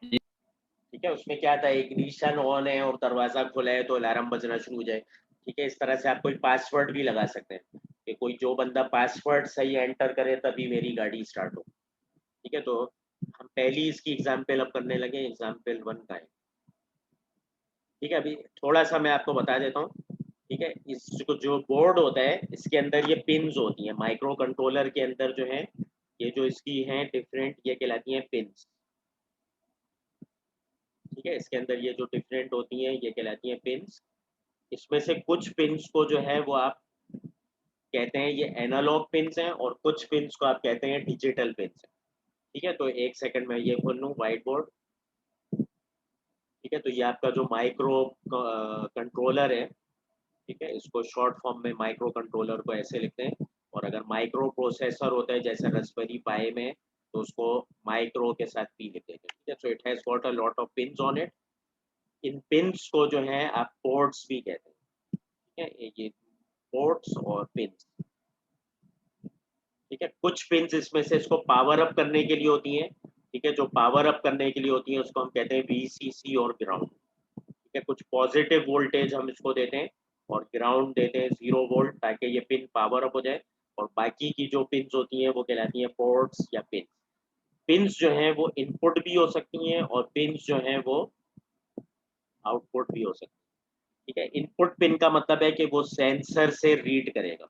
ठीक है, उसमें क्या था, इग्निशन ऑन है और दरवाजा खुला है तो अलार्म बजना शुरू हो जाए। ठीक है, इस तरह से आप कोई पासवर्ड भी लगा सकते हैं कि कोई जो बंदा पासवर्ड सही एंटर करे तभी मेरी गाड़ी स्टार्ट हो। ठीक है, तो हम पहली इसकी एग्जाम्पल अब करने लगे, एग्जाम्पल 1 का है। ठीक है, अभी थोड़ा सा मैं आपको बता देता हूँ। ठीक है, इसको जो बोर्ड होता है इसके अंदर ये पिन्स होती हैं, माइक्रो कंट्रोलर के अंदर जो है ये जो इसकी हैं डिफरेंट, ये कहलाती हैं पिन्स। ठीक है, इसके अंदर ये जो डिफरेंट होती हैं ये कहलाती हैं पिन्स। इसमें से कुछ पिन्स को जो है वो आप कहते हैं ये एनालॉग पिन्स हैं और कुछ पिन्स को आप कहते हैं डिजिटल पिन्स हैं। ठीक है, तो एक सेकंड में ये खोल लूँ व्हाइट बोर्ड। ठीक है, तो ये आपका जो माइक्रो कंट्रोलर है, ठीक है, इसको शॉर्ट फॉर्म में माइक्रो कंट्रोलर को ऐसे लिखते हैं। और अगर माइक्रो प्रोसेसर होता है जैसे रास्पबेरी पाई में, तो उसको माइक्रो के साथ पी लिखते हैं। ठीक है, so it has got a lot of pins on it. In pins को जो है आप पोर्ट्स भी कहते हैं। ठीक है, ये पोर्ट्स और पिन्स। ठीक है, कुछ पिन्स इसमें से इसको पावर अप करने के लिए होती हैं। ठीक है, जो पावर अप करने के लिए होती है उसको हम कहते हैं VCC और ग्राउंड। ठीक है, कुछ पॉजिटिव वोल्टेज हम इसको देते हैं और ग्राउंड देते हैं 0 वोल्ट, ताकि ये पिन पावर अप हो जाए। और बाकी की जो पिन्स होती हैं वो कहलाती हैं पोर्ट्स या पिन। पिन्स जो हैं वो इनपुट भी हो सकती हैं और पिन्स जो हैं वो आउटपुट भी हो सकती हैं। ठीक है, इनपुट पिन का मतलब है कि वो सेंसर से रीड करेगा।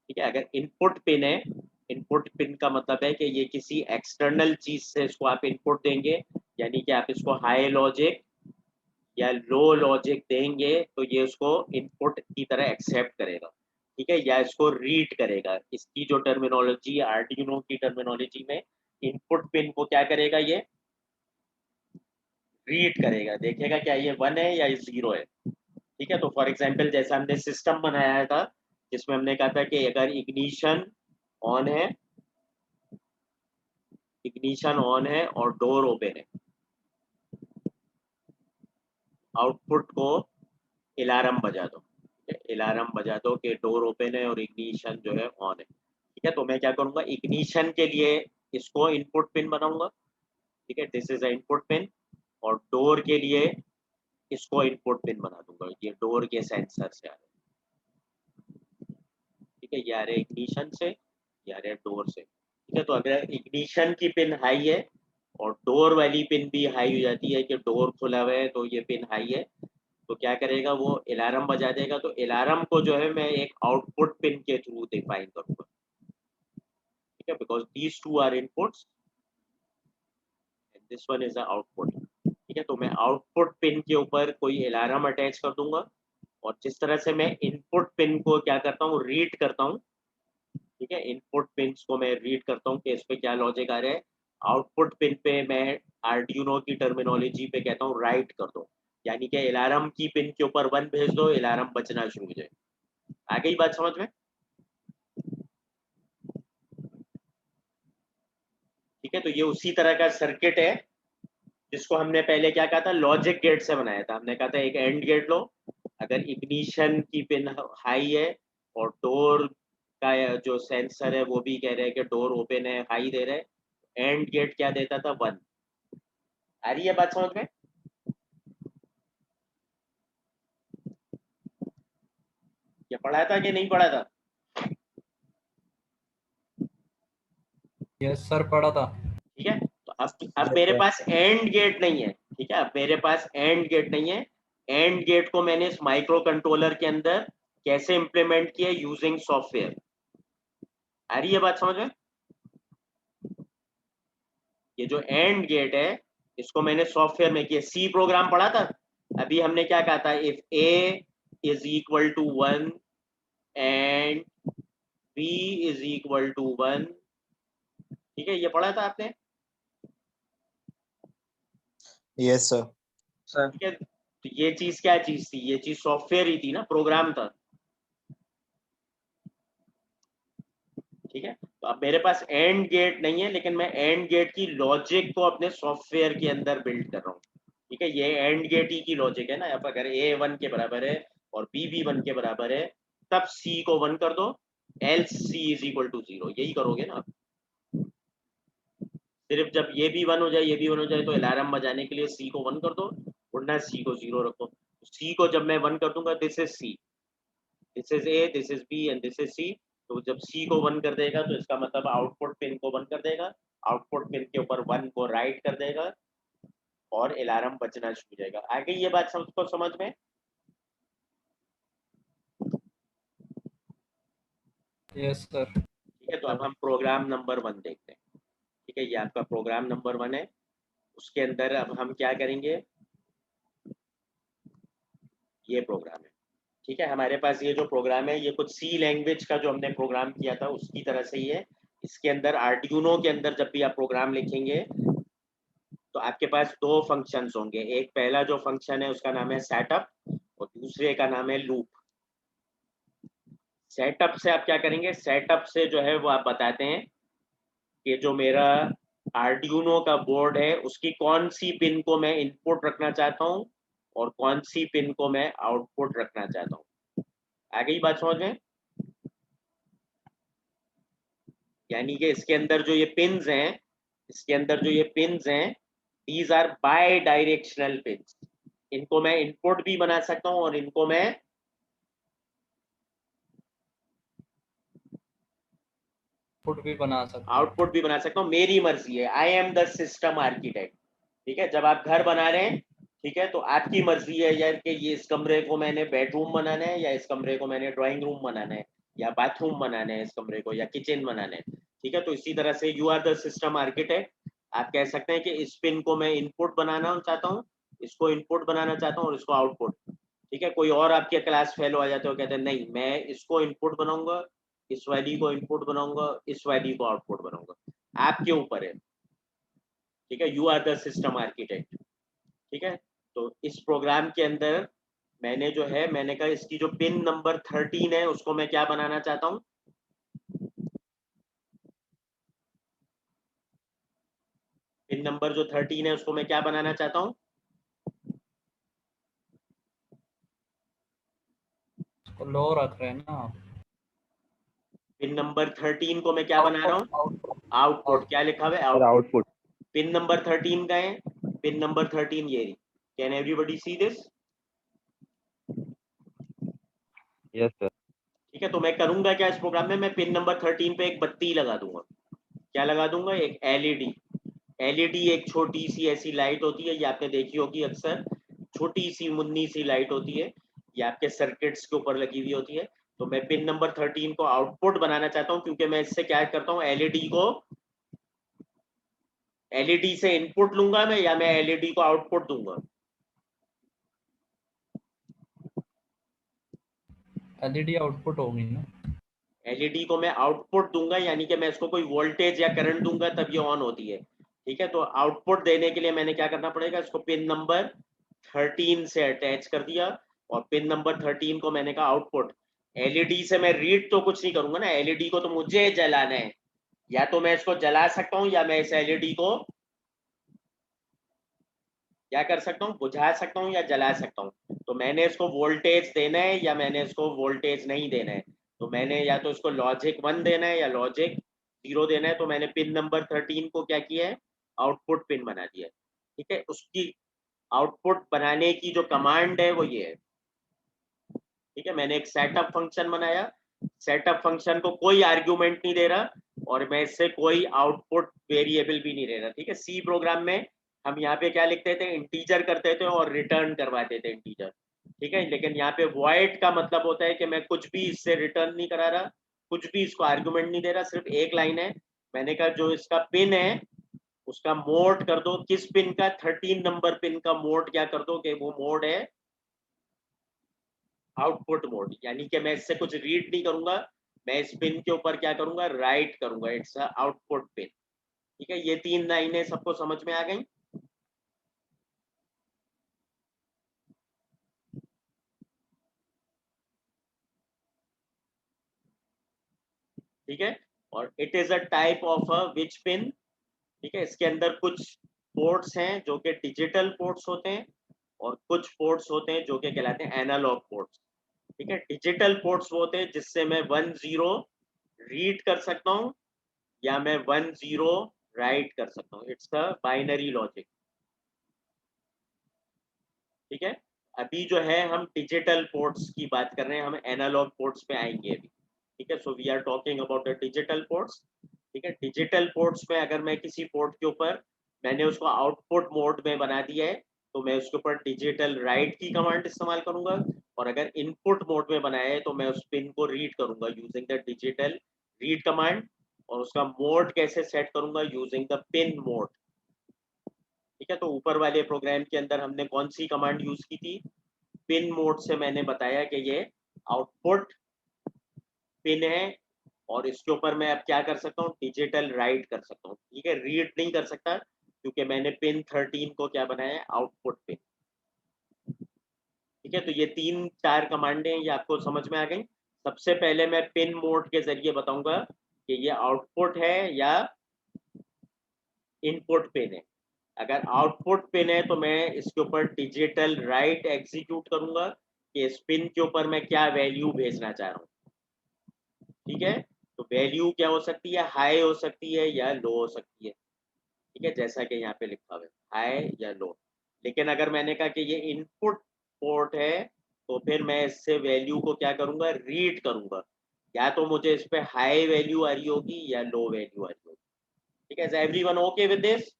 ठीक है, अगर इनपुट पिन है, इनपुट पिन का मतलब है कि ये किसी एक्सटर्नल चीज से इसको आप इनपुट देंगे, यानी कि आप इसको हाई लॉजिक या लो लॉजिक देंगे तो ये उसको इनपुट की तरह एक्सेप्ट करेगा। ठीक है, या इसको रीड करेगा। इसकी जो टर्मिनोलॉजी आर्डिनो की टर्मिनोलॉजी में इनपुट पिन को क्या करेगा, ये रीड करेगा, देखेगा क्या ये 1 है या ये 0 है। ठीक है, तो फॉर एग्जांपल जैसा हमने सिस्टम बनाया था जिसमें हमने कहा था कि अगर इग्निशन ऑन है, इग्निशन ऑन है और डोर ओपन है, आउटपुट को अलार्म बजा दो। अलार्म बजा दो कि डोर ओपन है और इग्निशन जो है ऑन है। ठीक है, तो मैं क्या करूंगा, इग्निशन के लिए इसको इनपुट पिन बनाऊंगा। ठीक है, this is a input pin. और डोर के लिए इसको इनपुट पिन बना दूंगा, ये डोर के सेंसर से आ रहे हैं। ठीक है, ये आ रहे इग्निशन से, ये आ रहे डोर से। ठीक है, तो अगर इग्निशन की पिन हाई है और डोर वाली पिन भी हाई हो जाती है कि डोर खुला हुआ है तो ये पिन हाई है, तो क्या करेगा वो अलार्म बजा देगा। तो अलार्म को जो है मैं एक आउटपुट पिन के थ्रू डिफाइन करूंगा। ठीक है, because these two are inputs and this one is a output. ठीक है, तो मैं आउटपुट पिन के ऊपर कोई अलार्म अटैच कर दूंगा और जिस तरह से मैं इनपुट पिन को क्या करता हूँ, रीड करता हूँ। ठीक है, इनपुट पिन्स को मैं रीड करता हूँ कि इस पे क्या लॉजिक आ रहा है। आउटपुट पिन पे मैं आर्डिनो की टर्मिनोलॉजी पे कहता हूँ राइट कर दो, यानी कि अलार्म की पिन के ऊपर 1 भेज दो, अलार्म बजना शुरू हो जाए। आ गई बात समझ में? ठीक है, तो ये उसी तरह का सर्किट है जिसको हमने पहले क्या कहा था, लॉजिक गेट से बनाया था। हमने कहा था एक एंड गेट लो, अगर इग्निशन की पिन हाई है और डोर का जो सेंसर है वो भी कह रहे हैं कि डोर ओपन है, हाई दे रहा है, एंड गेट क्या देता था, 1। आ रही है बात समझ में? ये पढ़ा था कि नहीं पढ़ा था? यस सर पढ़ा था। ठीक है, तो अब मेरे पास एंड गेट नहीं है, ठीक है, अब मेरे पास एंड गेट नहीं है। एंड गेट को मैंने इस माइक्रो कंट्रोलर के अंदर कैसे इंप्लीमेंट किया, यूजिंग सॉफ्टवेयर। आ रही है बात समझ में? ये जो एंड गेट है इसको मैंने सॉफ्टवेयर में किया। सी प्रोग्राम पढ़ा था अभी हमने, क्या कहा था, if A is equal to 1 and B is equal to 1, ठीक है, ये पढ़ा था आपने? Yes sir. सर ठीक है, तो ये चीज क्या चीज थी, ये चीज सॉफ्टवेयर ही थी ना, प्रोग्राम था। ठीक है, तो अब मेरे पास एंड गेट नहीं है, लेकिन मैं एंड गेट की लॉजिक को अपने सॉफ्टवेयर के अंदर बिल्ड कर रहा हूँ। ठीक है, ये एंड गेट ही की लॉजिक है ना। अब अगर ए 1 के बराबर है और बी भी 1 के बराबर है, तब सी को 1 कर दो, else C is equal to 0, यही करोगे ना। सिर्फ जब ये भी 1 हो जाए, ये भी 1 हो जाए, तो अलार्म बजाने के लिए सी को 1 कर दो, वरना सी को 0 रखो। सी को जब मैं 1 कर दूंगा, this is C, this is A, this is B and this is C, तो जब सी को 1 कर देगा तो इसका मतलब आउटपुट पिन को 1 कर देगा, आउटपुट पिन के ऊपर 1 को राइट कर देगा और अलार्म बजना शुरू हो जाएगा। आ गई ये बात सबको समझ में? Yes sir. ठीक है, तो अब हम प्रोग्राम नंबर 1 देखते हैं। ठीक है, ये आपका प्रोग्राम नंबर 1 है। उसके अंदर अब हम क्या करेंगे, ये प्रोग्राम है। ठीक है, हमारे पास ये जो प्रोग्राम है ये कुछ सी लैंग्वेज का जो हमने प्रोग्राम किया था उसकी तरह से ही है। इसके अंदर आर्डिनो के अंदर जब भी आप प्रोग्राम लिखेंगे तो आपके पास दो फंक्शंस होंगे। एक पहला जो फंक्शन है उसका नाम है सेटअप और दूसरे का नाम है लूप। सेटअप से आप क्या करेंगे, सेटअप से जो है वो आप बताते हैं कि जो मेरा आर्डिनो का बोर्ड है उसकी कौन सी पिन को मैं इनपुट रखना चाहता हूँ और कौन सी पिन को मैं आउटपुट रखना चाहता हूँ। आ गई बात समझ में? यानी कि इसके अंदर जो ये पिन्स हैं, इसके अंदर जो ये पिन्स हैं, these are bidirectional pins. इनको मैं इनपुट भी बना सकता हूँ और इनको मैं आउटपुट भी बना सकते हैं। आउटपुट भी बना सकता हूँ, मेरी मर्जी है। I am the system architect. ठीक है, जब आप घर बना रहे हैं, ठीक है, तो आपकी मर्जी है यार कि ये इस कमरे को मैंने बेडरूम बनाना है या इस कमरे को मैंने ड्राइंग रूम बनाना है या बाथरूम बनाना है, इस कमरे को या किचन बनाना है। ठीक है, तो इसी तरह से you are the system architect. आप कह सकते हैं कि इस पिन को मैं इनपुट बनाना चाहता हूँ, इसको इनपुट बनाना चाहता हूँ और इसको आउटपुट। ठीक है, कोई और आपके क्लास फेल आ जाते हो, कहते हैं नहीं मैं इसको इनपुट बनाऊंगा, इस वैल्यू को इनपुट बनाऊंगा, इस वैल्यू को आउटपुट बनाऊंगा। आपके ऊपर है। ठीक है, you are the system architect. ठीक है, तो इस प्रोग्राम के अंदर मैंने जो है, मैंने कहा इसकी जो पिन नंबर 13 है उसको मैं क्या बनाना चाहता हूँ, पिन नंबर जो 13 है उसको मैं क्या बनाना चाहता हूँ, लो रख रहे हैं ना आप। पिन नंबर 13 को मैं क्या बना रहा हूँ, आउटपुट। क्या लिखा हुआ है, और आउटपुट। आउटपुट। पिन नंबर 13 का है, पिन नंबर 13 ये रही। Can everybody see this? Yes sir. ठीक है, तो मैं करूंगा क्या इस प्रोग्राम में, मैं पिन नंबर 13 पे एक बत्ती लगा दूंगा। क्या लगा दूंगा, एक एलईडी। एलईडी एक छोटी सी ऐसी लाइट होती है, ये आपने देखी होगी अक्सर, छोटी सी मुन्नी सी लाइट होती है, ये आपके सर्किट्स के ऊपर लगी हुई होती है। तो मैं पिन नंबर 13 को आउटपुट बनाना चाहता हूँ, क्योंकि मैं इससे क्या करता हूँ, एलईडी को, एलईडी से इनपुट लूंगा मैं या मैं एलईडी को आउटपुट दूंगा। एलईडी आउटपुट होगी ना। एलईडी को मैं आउटपुट दूंगा, यानी कि मैं इसको कोई वोल्टेज या करंट दूंगा तब ये ऑन होती है। ठीक है, तो आउटपुट देने के लिए मैंने क्या करना पड़ेगा, इसको पिन नंबर 13 से अटैच कर दिया और पिन नंबर 13 को मैंने कहा आउटपुट। एलईडी से मैं रीड तो कुछ नहीं करूंगा ना, एलईडी को तो मुझे जलाना है। या तो मैं इसको जला सकता हूँ या मैं इस एलईडी को क्या कर सकता हूँ, बुझा सकता हूँ या जला सकता हूँ। तो मैंने इसको वोल्टेज देना है या मैंने इसको वोल्टेज नहीं देना है। तो मैंने या तो इसको लॉजिक 1 देना है या लॉजिक 0 देना है। तो मैंने पिन नंबर 13 को क्या किया है, आउटपुट पिन बना दिया है। ठीक है, उसकी आउटपुट बनाने की जो कमांड है वो ये है। ठीक है, मैंने एक सेटअप फंक्शन बनाया। सेटअप फंक्शन को कोई आर्ग्यूमेंट नहीं दे रहा और मैं इससे कोई आउटपुट वेरिएबल भी नहीं ले रहा, ठीक है। सी प्रोग्राम में हम यहाँ पे क्या लिखते थे, इंटीजर करते थे और रिटर्न करवाते थे इंटीजर, ठीक है। लेकिन यहाँ पे वॉइड का मतलब होता है कि मैं कुछ भी इससे रिटर्न नहीं करा रहा, कुछ भी इसको आर्गुमेंट नहीं दे रहा, सिर्फ एक लाइन है। मैंने कहा जो इसका पिन है उसका मोड कर दो, किस पिन का, 13 नंबर पिन का मोड क्या कर दो कि वो मोड है आउटपुट मोड, यानी कि मैं इससे कुछ रीड नहीं करूंगा, मैं इस पिन के ऊपर क्या करूंगा, राइट करूंगा, इट्स अ आउटपुट पिन, ठीक है। ये 3 लाइनें सबको समझ में आ गई। ठीक है, और it is a type of a which pin, ठीक है। इसके अंदर कुछ पोर्ट्स हैं जो कि डिजिटल पोर्ट्स होते हैं और कुछ पोर्ट्स होते हैं जो कि कहलाते हैं एनालॉग पोर्ट्स, ठीक है। डिजिटल पोर्ट्स वो होते हैं जिससे मैं 1-0 रीड कर सकता हूँ या मैं 1-0 राइट कर सकता हूँ, इट्स अ बाइनरी लॉजिक, ठीक है। अभी जो है हम डिजिटल पोर्ट्स की बात कर रहे हैं, हम एनालॉग पोर्ट्स पे आएंगे अभी, ठीक है। So we are talking about the digital ports, ठीक है। डिजिटल पोर्ट्स में अगर मैं किसी पोर्ट के ऊपर मैंने उसको आउटपुट मोड में बना दिया है तो मैं उसके ऊपर डिजिटल राइट की कमांड इस्तेमाल करूंगा, और अगर इनपुट मोड में बनाया है तो मैं उस पिन को रीड करूंगा using the digital read command, और उसका मोड कैसे सेट करूंगा, यूजिंग द पिन मोड, ठीक है। तो ऊपर वाले प्रोग्राम के अंदर हमने कौन सी कमांड यूज की थी, पिन मोड से मैंने बताया कि ये आउटपुट पिन है और इसके ऊपर मैं अब क्या कर सकता हूँ, डिजिटल राइट कर सकता हूँ, ठीक है। रीड नहीं कर सकता क्योंकि मैंने पिन 13 को क्या बनाया है, आउटपुट पिन, ठीक है। तो ये 3-4 कमांडें ये आपको समझ में आ गई। सबसे पहले मैं पिन मोड के जरिए बताऊंगा कि ये आउटपुट है या इनपुट पिन है। अगर आउटपुट पिन है तो मैं इसके ऊपर डिजिटल राइट एग्जीक्यूट करूंगा कि इस पिन के ऊपर मैं क्या वैल्यू भेजना चाह रहा हूँ, ठीक है। तो वैल्यू क्या हो सकती है, हाई हो सकती है या लो हो सकती है, ठीक है, जैसा कि यहाँ पे लिखा हुआ है हाई या लो। लेकिन अगर मैंने कहा कि ये इनपुट पोर्ट है तो फिर मैं इससे वैल्यू को क्या करूंगा, रीड करूंगा, या तो मुझे इस पे हाई वैल्यू आ रही होगी या लो वैल्यू आ रही होगी, ठीक है। Is everyone okay with this?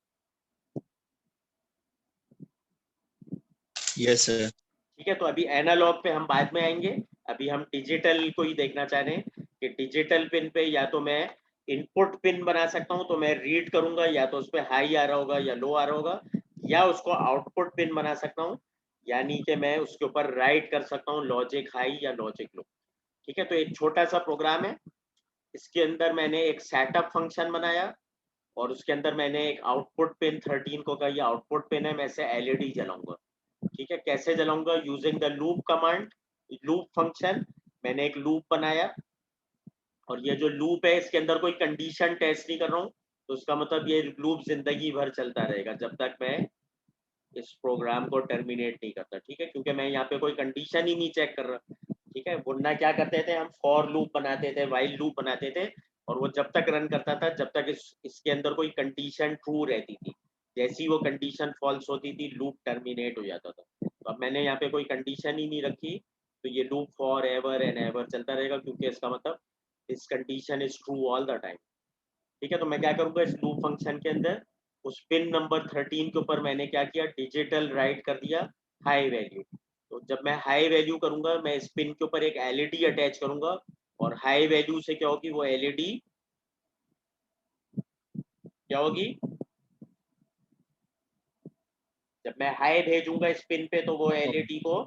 Yes sir. ठीक है, तो अभी एनालॉग पे हम बाद में आएंगे, अभी हम डिजिटल को ही देखना चाह रहे हैं कि डिजिटल पिन पे या तो मैं इनपुट पिन बना सकता हूं तो मैं रीड करूंगा, या तो उस पर हाई आ रहा होगा या लो आ रहा होगा, या उसको आउटपुट पिन बना सकता हूं यानी कि मैं उसके ऊपर राइट कर सकता हूं लॉजिक हाई या लॉजिक लो, ठीक है। तो एक छोटा सा प्रोग्राम है, इसके अंदर मैंने एक सेटअप फंक्शन बनाया और उसके अंदर मैंने एक आउटपुट पिन 13 को कहा ये आउटपुट पिन है, मैं इसे एलईडी जलाऊंगा, ठीक है। कैसे जलाऊंगा, using the loop command, loop function, मैंने एक लूप बनाया और ये जो लूप है इसके अंदर कोई कंडीशन टेस्ट नहीं कर रहा हूँ, तो उसका मतलब ये लूप जिंदगी भर चलता रहेगा जब तक मैं इस प्रोग्राम को टर्मिनेट नहीं करता, ठीक है, क्योंकि मैं यहाँ पे कोई कंडीशन ही नहीं चेक कर रहा, ठीक है। वरना क्या करते थे हम, फॉर लूप बनाते थे, वाइल लूप बनाते थे, और वो जब तक रन करता था जब तक इसके अंदर कोई कंडीशन ट्रू रहती थी, जैसी वो कंडीशन फॉल्स होती थी लूप टर्मिनेट हो जाता था। तो अब मैंने यहाँ पे कोई कंडीशन ही नहीं रखी, तो ये loop for ever and ever चलता रहेगा, क्योंकि इसका मतलब this condition is true all the time, ठीक है। तो मैं क्या करूँगा, इस लूप फंक्शन के अंदर उस पिन नंबर 13 के ऊपर मैंने क्या किया, डिजिटल राइट कर दिया हाई वैल्यू। तो जब मैं हाई वैल्यू करूंगा मैं इस पिन के ऊपर एक एलईडी अटैच करूंगा, और हाई वैल्यू से क्या होगी, वो एलईडी क्या होगी, जब मैं हाई भेजूंगा इस पिन पे तो वो एलईडी को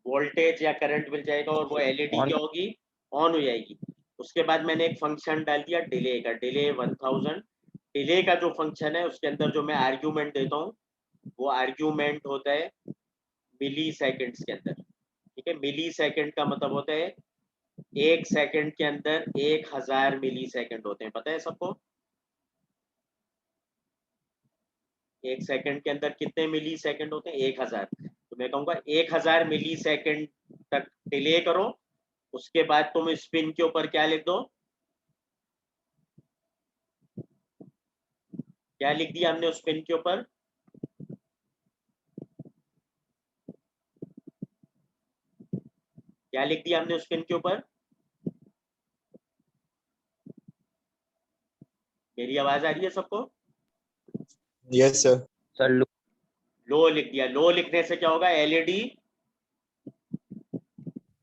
वोल्टेज या करंट मिल जाएगा और वो एलईडी ऑन क्या होगी, ऑन हो जाएगी। उसके बाद मैंने एक फंक्शन डाल दिया डिले का, डिले 1000, डिले का जो फंक्शन है उसके अंदर जो मैं आर्ग्यूमेंट देता हूँ वो आर्ग्यूमेंट होता है मिली सेकेंड्स के अंदर, ठीक है। मिली सेकेंड का मतलब होता है 1 सेकेंड के अंदर 1000 मिली सेकेंड होते हैं, पता है सबको? 1 सेकेंड के अंदर कितने मिली सेकेंड होते हैं, 1000। तो मैं कहूँगा 1000 मिली सेकेंड तक डिले करो, उसके बाद तुम स्पिन के ऊपर क्या लिख दो, क्या लिख दिया हमने उस पिन के ऊपर, क्या लिख दिया हमने उस पिन के ऊपर, मेरी आवाज आ रही है सबको? Yes sir. सर लो लिख दिया। लो लिखने से क्या होगा, एलईडी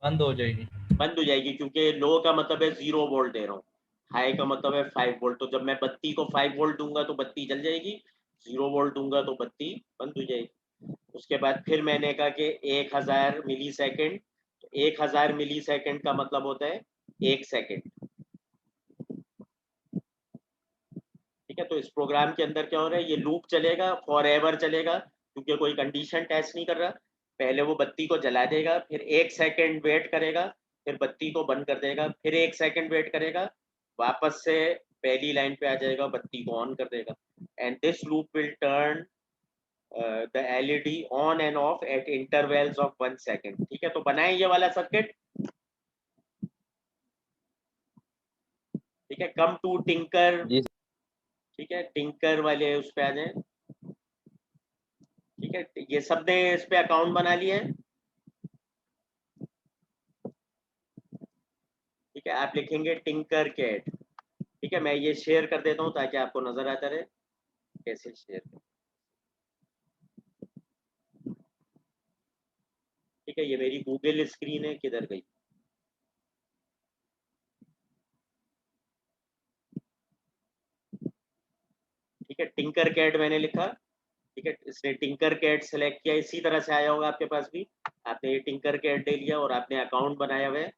बंद हो जाएगी। बंद हो जाएगी, क्योंकि लो का मतलब है 0 वोल्ट दे रहा हूँ, हाई का मतलब है 5 वोल्ट। तो जब मैं बत्ती को 5 वोल्ट दूंगा तो बत्ती जल जाएगी, 0 वोल्ट दूंगा तो बत्ती बंद हो जाएगी। उसके बाद फिर मैंने कहा कि 1000 मिली सेकेंड। तो 1000 मिली सेकेंड का मतलब होता है 1 सेकेंड। ठीक है, तो इस प्रोग्राम के अंदर क्या हो रहा है, ये लूप चलेगा, फॉर एवर चलेगा, क्योंकि कोई कंडीशन टेस्ट नहीं कर रहा। पहले वो बत्ती को जला देगा, फिर 1 सेकेंड वेट करेगा, फिर बत्ती को बंद कर देगा, फिर 1 सेकेंड वेट करेगा, वापस से पहली लाइन पे आ जाएगा, बत्ती को ऑन कर देगा। And this loop will turn the LED on end of eight intervals of 1 second. ठीक है, तो बनाए ये वाला सर्किट। ठीक है, कम टू टिंकर। जी। ठीक है, टिंकर वाले उस पे आ जाए। ठीक है, ये सब ने इस पे अकाउंट बना लिया है। ठीक है, आप लिखेंगे टिंकर कैट। ठीक है, मैं ये शेयर कर देता हूँ ताकि आपको नजर आता रहे कैसे शेयर करें। ठीक है, ये मेरी गूगल स्क्रीन है, किधर गई? ठीक है, टिंकर कैट मैंने लिखा। ठीक है, इसने टिंकर कैट सेलेक्ट किया, इसी तरह से आया होगा आपके पास भी। आपने ये टिंकर कैट ले लिया और आपने अकाउंट बनाया हुआ है।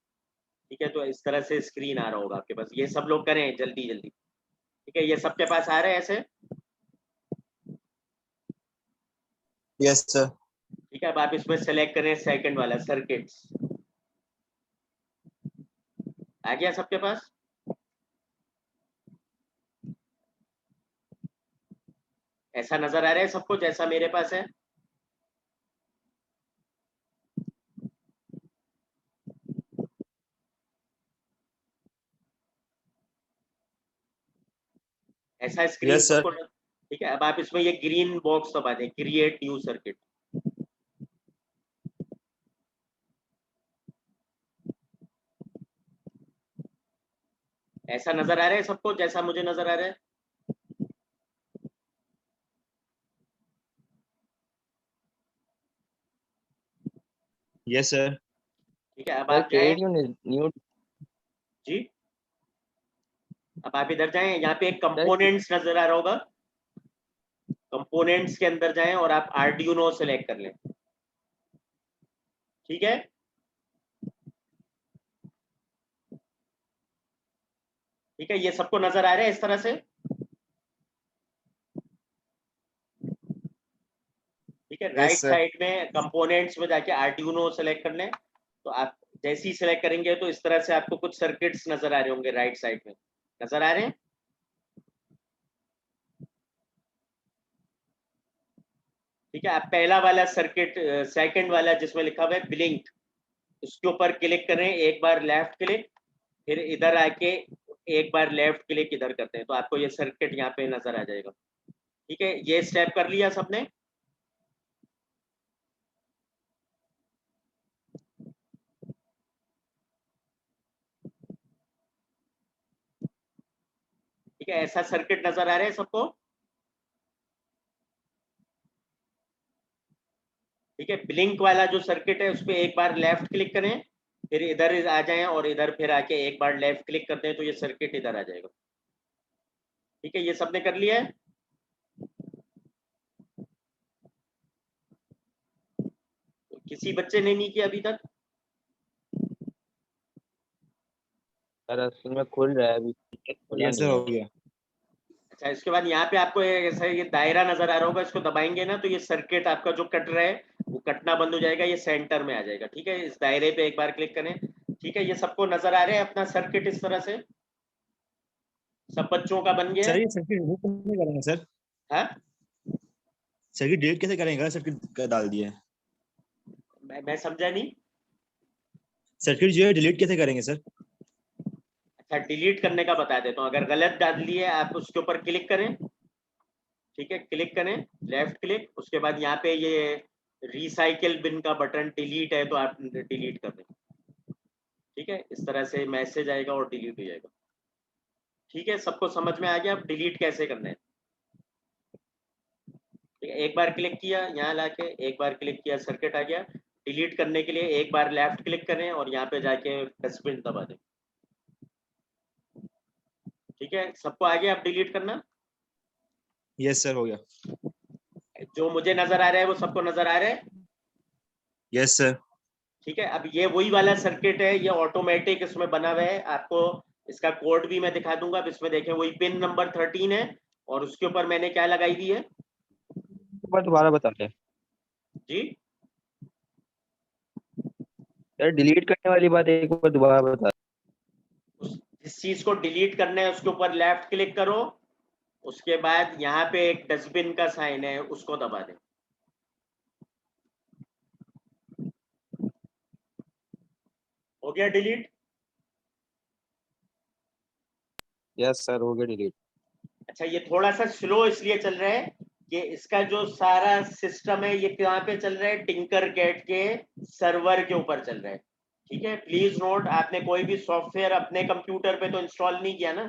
ठीक है, तो इस तरह से स्क्रीन आ रहा होगा आपके पास। ये सब लोग करें जल्दी जल्दी। ठीक है, ये सबके पास आ रहा है ऐसे? Yes sir. ठीक है, अब आप इसमें सेलेक्ट करें सेकंड वाला सर्किट्स। आ गया सबके पास? ऐसा नजर आ रहा है सबको जैसा मेरे पास है? ऐसा स्क्रीन यस सर। सबको? ठीक है, अब आप इसमें ये ग्रीन बॉक्स दबा दें, क्रिएट न्यू सर्किट। ऐसा नजर आ रहा है सबको जैसा मुझे नजर आ रहा है? Yes sir. ठीक है, अब सर आप जाएं। न्यू जी, अब आप इधर जाएं, यहाँ पे एक सर कंपोनेंट्स नजर आ रहा होगा। कंपोनेंट्स के अंदर जाएं और आप आर्डिनो सेलेक्ट कर लें। ठीक है, ठीक है, ये सबको नजर आ रहा है इस तरह से? ठीक है, राइट सर। साइड में कंपोनेंट्स में जाके आर्डिनो सेलेक्ट कर लें। तो आप जैसे ही सेलेक्ट करेंगे तो इस तरह से आपको कुछ सर्किट्स नजर आ रहे होंगे राइट साइड में। नजर आ रहे हैं? ठीक है, आप पहला वाला सर्किट, सेकंड वाला जिसमें लिखा हुआ है ब्लिंक, उसके ऊपर क्लिक करें, एक बार लेफ्ट क्लिक, फिर इधर आके एक बार लेफ्ट क्लिक इधर करते हैं तो आपको ये सर्किट यहाँ पे नजर आ जाएगा। ठीक है, ये स्टेप कर लिया सबने? ठीक है, ऐसा सर्किट नजर आ रहा है सबको? ठीक है, ब्लिंक वाला जो सर्किट है उस पर एक बार लेफ्ट क्लिक करें, फिर इधर आ जाएं और इधर फिर आके एक बार लेफ्ट क्लिक करते हैं तो ये सर्किट इधर आ जाएगा। ठीक है, ये सबने कर लिया है? किसी बच्चे ने नहीं किया अभी तक? सर असल में खुल रहा है अभी, खुला यस सर, नहीं हो है। गया। अच्छा, इसके बाद यहाँ पे आपको ऐसा ये दायरा नजर आ रहा होगा, इसको दबाएंगे ना तो ये सर्किट आपका जो कट रहा है वो कटना बंद हो जाएगा, ये सेंटर में आ जाएगा। ठीक है, इस दायरे पे एक बार क्लिक करें। ठीक है, ये सबको नजर आ रहा है अपना सर्किट इस तरह से? सब बच्चों का बन गया सर है? ये सर्किट डिलीट कैसे करेंगे सर? हाँ, सर्किट डिलीट कैसे करेंगे? सर्किट डाल दिए। मैं समझा नहीं। सर्किट जो है डिलीट कैसे करेंगे सर? अच्छा, डिलीट करने का बता देता हूँ। अगर गलत डाल लिए आप उसके ऊपर क्लिक करें। ठीक है, क्लिक करें, लेफ्ट क्लिक, उसके बाद यहाँ पे ये रिसाइकिल बिन का बटन डिलीट है तो आप डिलीट कर दें। ठीक है, इस तरह से मैसेज आएगा और डिलीट हो जाएगा। ठीक है, सबको समझ में आ गया अब डिलीट कैसे करना है? ठीक है, एक बार क्लिक किया यहाँ लाके, एक बार क्लिक किया सर्किट आ गया। डिलीट करने के लिए एक बार लेफ्ट क्लिक करें और यहाँ पे जाके डस्टबिन दबा दें। ठीक है, सबको आ गया अब डिलीट करना? यस सर, हो गया। जो मुझे नजर आ रहा है वो सबको नजर आ रहा है? Yes sir. ठीक है, अब ये वही वाला सर्किट है, ये ऑटोमेटिक इसमें बना हुआ है। आपको इसका कोड भी मैं दिखा दूंगा। अब इसमें देखें वही पिन नंबर 13 है और उसके ऊपर मैंने क्या लगाई दी है एक बार दोबारा बता दें जी। सर, डिलीट करने वाली बात एक बार दोबारा बता। जिस चीज को डिलीट करना है उसके ऊपर लेफ्ट क्लिक करो, उसके बाद यहाँ पे एक डस्टबिन का साइन है, उसको दबा दें। हो गया डिलीट? यस सर, हो गया डिलीट। अच्छा, ये थोड़ा सा स्लो इसलिए चल रहा है कि इसका जो सारा सिस्टम है ये कहाँ पे चल रहा है? टिंकरकैड के सर्वर के ऊपर चल रहा है। ठीक है, प्लीज नोट, आपने कोई भी सॉफ्टवेयर अपने कंप्यूटर पे तो इंस्टॉल नहीं किया ना,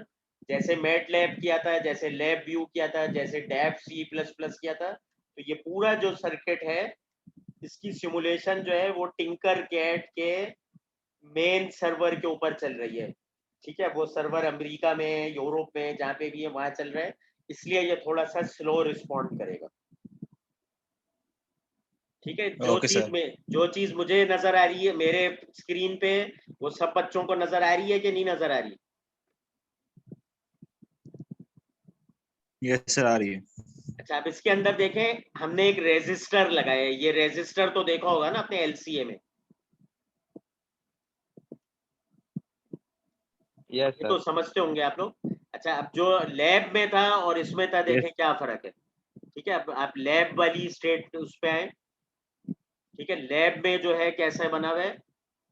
जैसे मैटलैब किया था, जैसे लैब व्यू किया था, जैसे डेव C++ किया था। तो ये पूरा जो सर्किट है इसकी सिमुलेशन जो है वो टिंकरकैड के मेन सर्वर के ऊपर चल रही है। ठीक है, वो सर्वर अमेरिका में, यूरोप में, जहाँ पे भी है वहां चल रहा है, इसलिए ये थोड़ा सा स्लो रिस्पॉन्ड करेगा। ठीक है, ओके सर। जो चीज मुझे नजर आ रही है मेरे स्क्रीन पे, वो सब बच्चों को नजर आ रही है कि नहीं नजर आ रही? यस सर, आ रही है। अच्छा, अब इसके अंदर देखें, हमने एक रेजिस्टर लगाया है। ये रेजिस्टर तो देखा होगा ना अपने LCA में, यस ये तो सर। समझते होंगे आप लोग। अच्छा, अब जो लैब में था और इसमें था, देखें यस। क्या फर्क है। ठीक है, अब आप लैब वाली स्टेट उस पे आए। ठीक है, लैब में जो है कैसे बना हुआ है,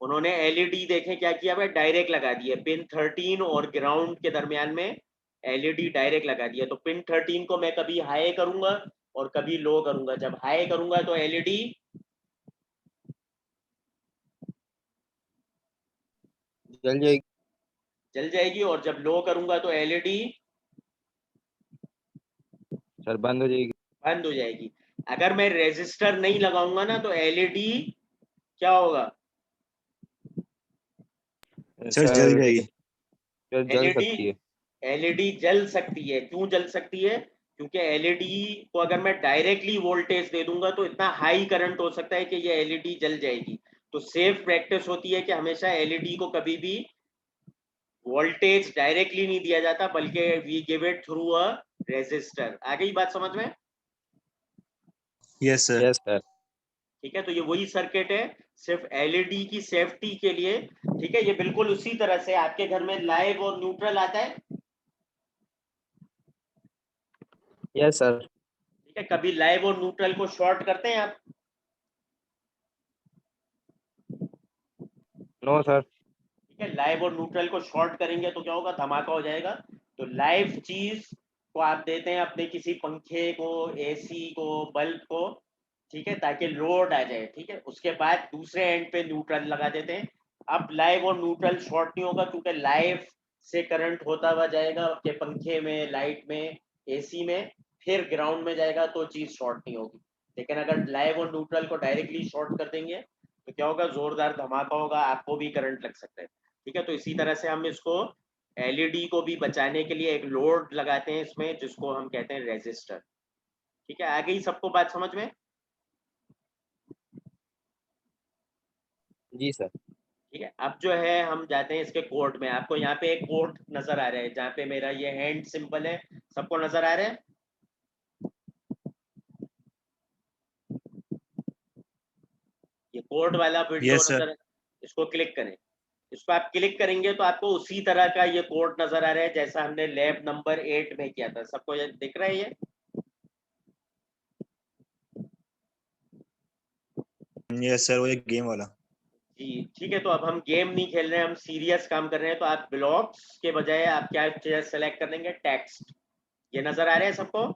उन्होंने LED देखें क्या किया हुआ है, डायरेक्ट लगा दी है। पिन 13 और ग्राउंड के दरमियान में LED डायरेक्ट लगा दिया। तो पिन 13 को मैं कभी हाई करूंगा और कभी लो करूंगा। जब हाई करूंगा तो LED जल जाएगी। जल जाएगी और जब लो करूंगा तो LED सर, बंद हो जाएगी। बंद हो जाएगी। अगर मैं रेजिस्टर नहीं लगाऊंगा ना तो LED क्या होगा? सर जल जाएगी। सर, जल सकती है। LED जल सकती है। क्यों जल सकती है? क्योंकि LED को अगर मैं डायरेक्टली वोल्टेज दे दूंगा तो इतना हाई करंट हो सकता है कि ये LED जल जाएगी। तो सेफ प्रैक्टिस होती है कि हमेशा LED को कभी भी वोल्टेज डायरेक्टली नहीं दिया जाता, बल्कि we give it through a register. आ गई बात समझ में? Yes sir. Yes sir. ठीक है, तो ये वही सर्किट है, सिर्फ LED की सेफ्टी के लिए। ठीक है, ये बिल्कुल उसी तरह से आपके घर में लाइव और न्यूट्रल आता है। Yes sir. ठीक है, कभी लाइव और न्यूट्रल को शॉर्ट करते हैं आप? No sir. ठीक है, लाइव और न्यूट्रल को शॉर्ट करेंगे तो क्या होगा? धमाका हो जाएगा। तो लाइव चीज को आप देते हैं अपने किसी पंखे को, AC को, बल्ब को, ठीक है, ताकि लोड आ जाए। ठीक है, उसके बाद दूसरे एंड पे न्यूट्रल लगा देते हैं। अब लाइव और न्यूट्रल शॉर्ट नहीं होगा क्योंकि लाइव से करंट होता हुआ जाएगा आपके पंखे में, लाइट में, AC में, फिर ग्राउंड में जाएगा तो चीज शॉर्ट नहीं होगी। लेकिन अगर लाइव और न्यूट्रल को डायरेक्टली शॉर्ट कर देंगे तो क्या होगा? जोरदार धमाका होगा, आपको भी करंट लग सकता है। ठीक है, तो इसी तरह से हम इसको LED को भी बचाने के लिए एक लोड लगाते हैं इसमें, जिसको हम कहते हैं रेजिस्टर। ठीक है, आ गई सबको बात समझ में? जी सर। ठीक है, अब जो है हम जाते हैं इसके कोड में। आपको यहाँ पे एक कोड नजर आ रहा है जहाँ पे मेरा ये हैंड सिंबल है, सबको नजर आ रहा है? ये कोड वाला विंडो यस सर। नजर, इसको क्लिक करें। इसको आप क्लिक करेंगे तो आपको उसी तरह का ये कोड नजर आ रहा है जैसा हमने लैब नंबर 8 में किया था। सबको ये दिख रहा है ये? यस सर, वो एक गेम वाला। जी, ठीक है, तो अब हम गेम नहीं खेल रहे हैं, हम सीरियस काम कर रहे हैं। तो आप ब्लॉक्स के बजाय आप क्या सेलेक्ट कर लेंगे? टेक्स्ट। ये नजर आ रहे हैं सबको?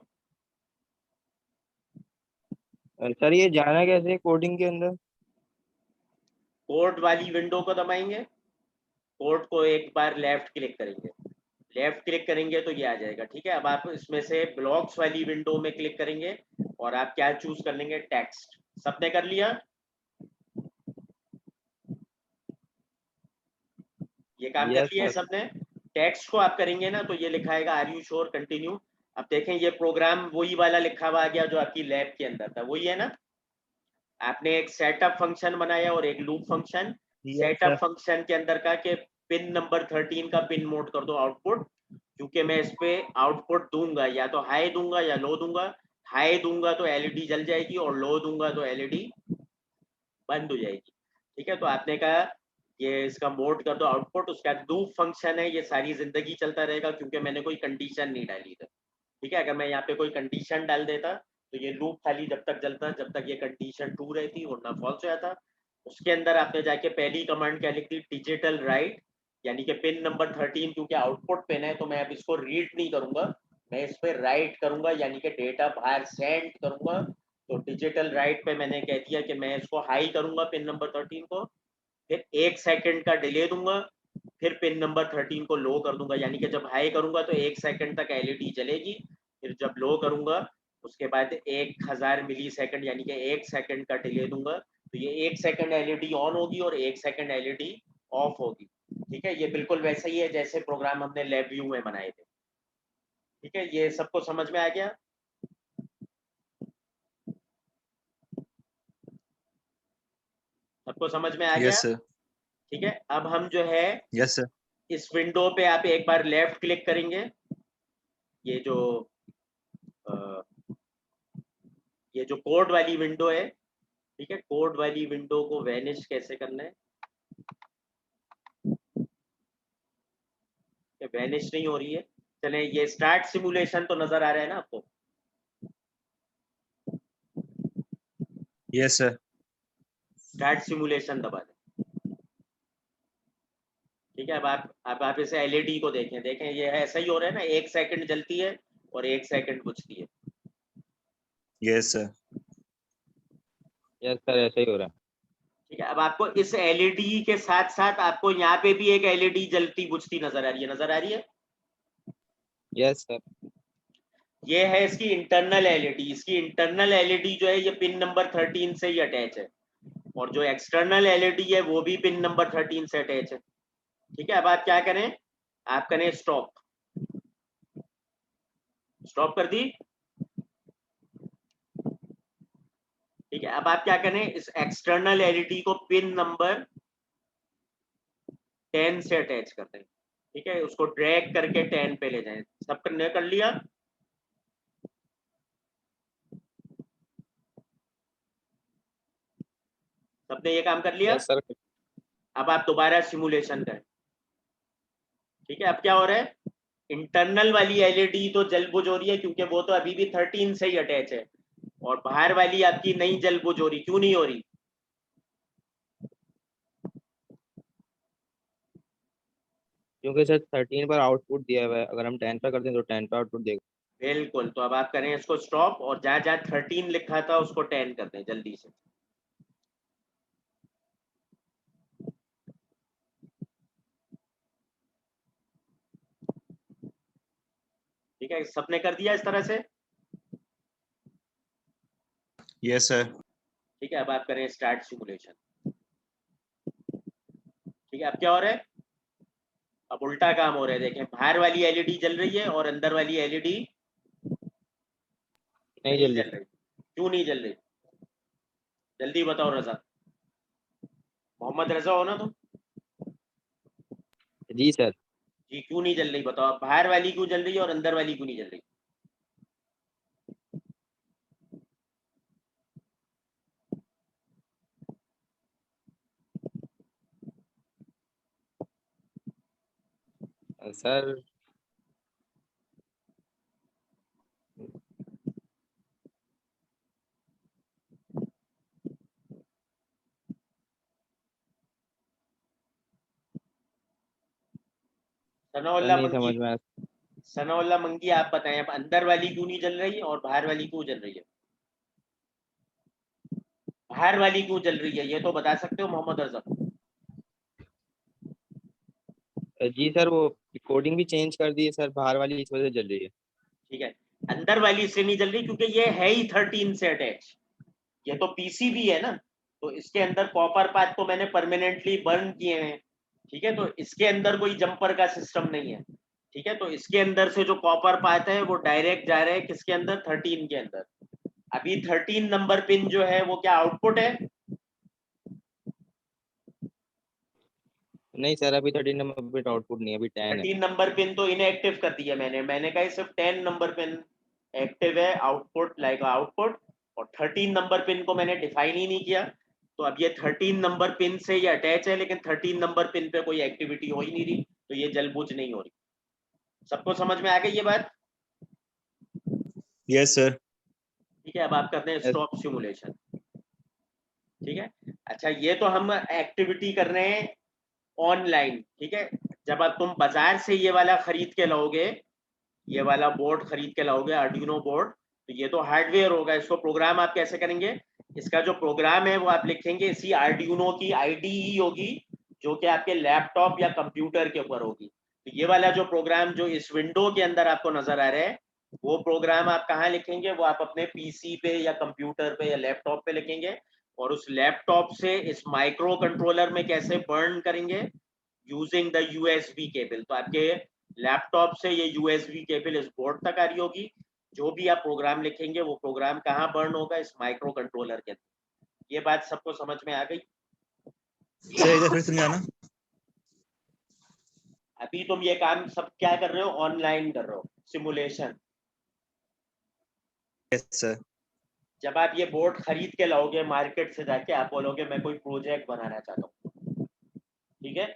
सर, ये जाना कैसे है कोडिंग के अंदर? कोड वाली विंडो को दबाएंगे, कोड को एक बार लेफ्ट क्लिक करेंगे, लेफ्ट क्लिक करेंगे तो ये आ जाएगा। ठीक है, अब आप इसमें से ब्लॉक्स वाली विंडो में क्लिक करेंगे और आप क्या चूज कर लेंगे, टेक्स्ट। सबने कर लिया? ये काम कर यस लिया है सर। सबने? टेक्स्ट को आप करेंगे ना तो ये लिखाएगा आर यू श्योर कंटिन्यू। अब देखें ये प्रोग्राम वही वाला लिखा हुआ आ गया जो आपकी लैब के अंदर था, वही है ना। आपने एक सेटअप फंक्शन बनाया और एक loop function. Yes setup sir. Function के अंदर का कि पिन नंबर 13 का पिन मोड कर दो आउटपुट, क्योंकि मैं इस पे आउटपुट दूंगा या तो हाई दूंगा या लो दूंगा। हाई दूंगा तो एलईडी जल जाएगी और लो दूंगा तो एलईडी बंद हो जाएगी। ठीक है, तो आपने कहा ये इसका मोड कर दो आउटपुट। उसका लूप फंक्शन है, ये सारी जिंदगी चलता रहेगा क्योंकि मैंने कोई कंडीशन नहीं डाली थी। ठीक है, अगर मैं यहाँ पे कोई कंडीशन डाल देता तो ये लूप खाली जब तक चलता जब तक ये कंडीशन ट्रू रहती वरना फॉल्स हो जाता। उसके अंदर आपने जाके पहली कमांड क्या लिख दी, डिजिटल राइट, यानी कि पिन नंबर 13 क्योंकि आउटपुट पिन है तो मैं अब इसको रीड नहीं करूंगा, मैं इस पर राइट करूंगा, यानी कि डेटा बाहर सेंड करूंगा। तो डिजिटल राइट पे मैंने कह दिया कि मैं इसको हाई करूंगा पिन नंबर 13 को, फिर 1 सेकंड का डिले दूंगा, फिर पिन नंबर 13 को लो कर दूंगा, यानी कि जब हाई करूंगा तो 1 सेकंड तक एलईडी जलेगी, फिर जब लो करूंगा उसके बाद 1000 मिली सेकंड यानी कि 1 सेकंड का डिले दूंगा, तो ये 1 सेकंड एलईडी ऑन होगी और 1 सेकंड एलईडी ऑफ होगी। ठीक है, ये बिल्कुल वैसा ही है जैसे प्रोग्राम हमने लैब व्यू में बनाए थे। ठीक है, ये सबको समझ में आ गया? सबको समझ में आ गया? Yes sir. ठीक है, अब हम जो है यस सर। इस विंडो पे आप एक बार लेफ्ट क्लिक करेंगे। ये जो ये जो कोड वाली विंडो है, ठीक है, कोड वाली विंडो को वैनिश कैसे करना है, वैनिश नहीं हो रही है। चले ये स्टार्ट सिमुलेशन तो नजर आ रहा है ना आपको? Yes sir. स्टार्ट सिमुलेशन दबा दें। ठीक है, अब आप इसे एलईडी को देखें, ये है ऐसा ही हो रहा है ना, 1 सेकंड जलती है और 1 सेकंड बुझती है। Yes sir. यस सर, ऐसा ही हो रहा है। ठीक है, अब आपको इस एलईडी के साथ साथ आपको यहाँ पे भी एक एलईडी जलती बुझती नजर आ रही है, नजर आ रही है? Yes sir. ये है इसकी इंटरनल एलईडी। इसकी इंटरनल एलईडी जो है ये पिन नंबर 13 से ही अटैच है और जो एक्सटर्नल एलईडी है वो भी पिन नंबर 13 से अटैच है। ठीक है, अब आप क्या करें, आप करें स्टॉप। स्टॉप कर दी? ठीक है, अब आप क्या करें, इस एक्सटर्नल एलईडी को पिन नंबर 10 से अटैच कर दें। ठीक है, उसको ड्रैग करके 10 पे ले जाएं। सब करने कर लिया? सबने ये काम कर लिया? Yes sir. अब आप दोबारा सिमुलेशन करें। ठीक है, अब क्या हो रहा है, इंटरनल वाली एलईडी तो जल बुझ हो रही है क्योंकि वो तो अभी भी 13 से ही अटैच है, और बाहर वाली आपकी नहीं जल बुझ हो रही। क्यों नहीं हो रही? क्योंकि सर 13 पर आउटपुट दिया हुआ है, अगर हम 10 पर करते हैं तो 10 पर आउटपुट देगा। बिल्कुल, तो अब आप करें इसको स्टॉप और जहां जहां 13 लिखा था उसको 10 कर दें जल्दी से। ठीक है, सबने कर दिया इस तरह से? Yes sir. ठीक है, अब आप करें स्टार्ट सिमुलेशन। ठीक है, अब क्या हो रहा है, अब उल्टा काम हो रहा है। देखें, बाहर वाली एलईडी जल रही है और अंदर वाली एलईडी नहीं नहीं जल्दी। जल रही। क्यों नहीं जल रही? जल्दी बताओ रजा। मोहम्मद रजा हो ना तुम? जी सर। जी, क्यों नहीं जल रही बताओ। बाहर वाली क्यों जल रही है और अंदर वाली क्यों नहीं जल रही? सर सनाउल्ला नहीं मंगी, समझ में आया। सनाउल्ला मंगी आप बताएं, अब अंदर वाली क्यों नहीं जल रही और बाहर वाली क्यों जल रही है? बाहर वाली क्यों जल रही है ये तो बता सकते हो मोहम्मद रजा? जी सर, वो कोडिंग भी चेंज कर दी है सर, बाहर वाली इस वजह से जल रही है। ठीक है, अंदर वाली इसलिए नहीं जल रही क्योंकि ये है ही 13 से अटैच, ये तो पीसीबी है ना, तो इसके अंदर कॉपर पाथ तो मैंने परमानेंटली बर्न किए हैं। ठीक है, तो इसके अंदर कोई जंपर का सिस्टम नहीं है। ठीक है, तो इसके अंदर से जो कॉपर पाथ है वो डायरेक्ट जा रहा है किसके अंदर, 13 के अंदर। अभी 13 नंबर पिन जो है वो क्या आउटपुट है? नहीं सर, अभी 13 नंबर बिट आउटपुट नहीं है, अभी 10 है। 13 नंबर पिन तो इनएक्टिव कर दिया मैंने कहा सिर्फ 10 नंबर पिन एक्टिव है, आउटपुट लाइक आउटपुट, और 13 नंबर पिन को मैंने डिफाइन ही नहीं किया। तो अब ये 13 नंबर पिन से ये अटैच है, लेकिन 13 नंबर पिन पे कोई एक्टिविटी हो ही नहीं रही, तो ये जलबुझ नहीं हो रही। सबको समझ में आ गई ये बात? Yes sir. ठीक है, अब आप करते हैं स्टॉप सिमुलेशन। ठीक है, अच्छा ये तो हम एक्टिविटी कर रहे हैं ऑनलाइन। ठीक है, जब अब तुम बाजार से ये वाला खरीद के लाओगे, ये वाला बोर्ड खरीद के लाओगे आर्डिनो बोर्ड, तो ये तो हार्डवेयर होगा, इसको प्रोग्राम आप कैसे करेंगे? इसका जो प्रोग्राम है वो आप लिखेंगे इसी आर्डिनो की आईडीई होगी, जो कि आपके लैपटॉप या कंप्यूटर के ऊपर होगी। तो ये वाला जो प्रोग्राम जो इस विंडो के अंदर आपको नजर आ रहा है, वो प्रोग्राम आप कहाँ लिखेंगे? वो आप अपने पीसी पे या कंप्यूटर पे या लैपटॉप पे लिखेंगे, और उस लैपटॉप से इस माइक्रो कंट्रोलर में कैसे बर्न करेंगे? Using the USB cable. तो आपके लैपटॉप से ये यूएसबी केबल इस बोर्ड तक आ रही होगी, जो भी आप प्रोग्राम लिखेंगे वो प्रोग्राम कहाँ बर्न होगा? इस माइक्रो कंट्रोलर के अंदर। ये बात सबको समझ में आ गई? सर इधर फिर समझाना। अभी तुम ये काम सब क्या कर रहे हो? ऑनलाइन कर रहे हो, सिमुलेशन। Yes sir. जब आप ये बोर्ड खरीद के लाओगे मार्केट से जाके, आप बोलोगे मैं कोई प्रोजेक्ट बनाना चाहता हूँ, ठीक है,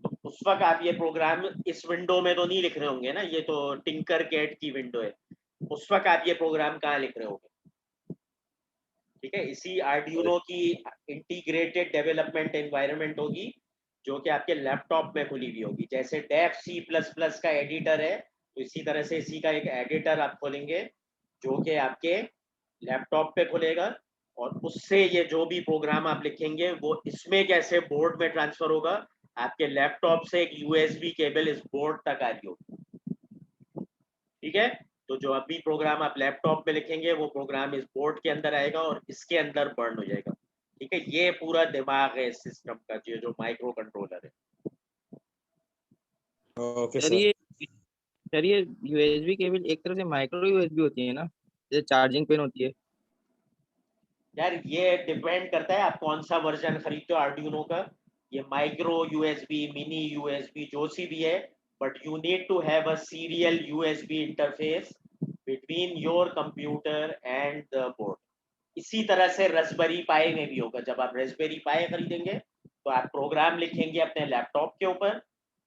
तो उस वक्त आप ये प्रोग्राम इस विंडो में तो नहीं लिख रहे होंगे ना, ये तो टिंकर कैट की विंडो है। उस वक्त आप ये प्रोग्राम कहाँ लिख रहे होंगे? ठीक है, इसी आर्डिनो की इंटीग्रेटेड डेवलपमेंट एनवायरनमेंट होगी, जो कि आपके लैपटॉप में खुली हुई होगी। जैसे डेफ C++ का एडिटर है, तो इसी तरह से इसी का एक एडिटर आप खोलेंगे, जो कि आपके लैपटॉप पे खुलेगा, और उससे ये जो भी प्रोग्राम आप लिखेंगे वो इसमें कैसे बोर्ड में ट्रांसफर होगा? आपके लैपटॉप से एक यूएसबी केबल इस बोर्ड तक आ रही होगी। ठीक है, तो जो अभी प्रोग्राम आप लैपटॉप में लिखेंगे वो प्रोग्राम इस बोर्ड के अंदर आएगा और इसके अंदर बर्न हो जाएगा। ठीक है, ये पूरा दिमाग है इस सिस्टम का, जो माइक्रो कंट्रोलर है। ओके सर ये यूएसबी केबल एक तरह से माइक्रो यूएसबी होती है ना, जैसे चार्जिंग पिन होती है। यार ये डिपेंड करता है आप कौन सा वर्जन खरीदते हो आर्डिनो का। ये माइक्रो यूएसबी, मिनी यूएसबी, जो सी भी है, but you need to have a serial USB interface between your computer and the board. इसी तरह से रास्पबेरी पाई में भी होगा। जब आप रास्पबेरी पाई खरीदेंगे तो आप प्रोग्राम लिखेंगे अपने लैपटॉप के ऊपर,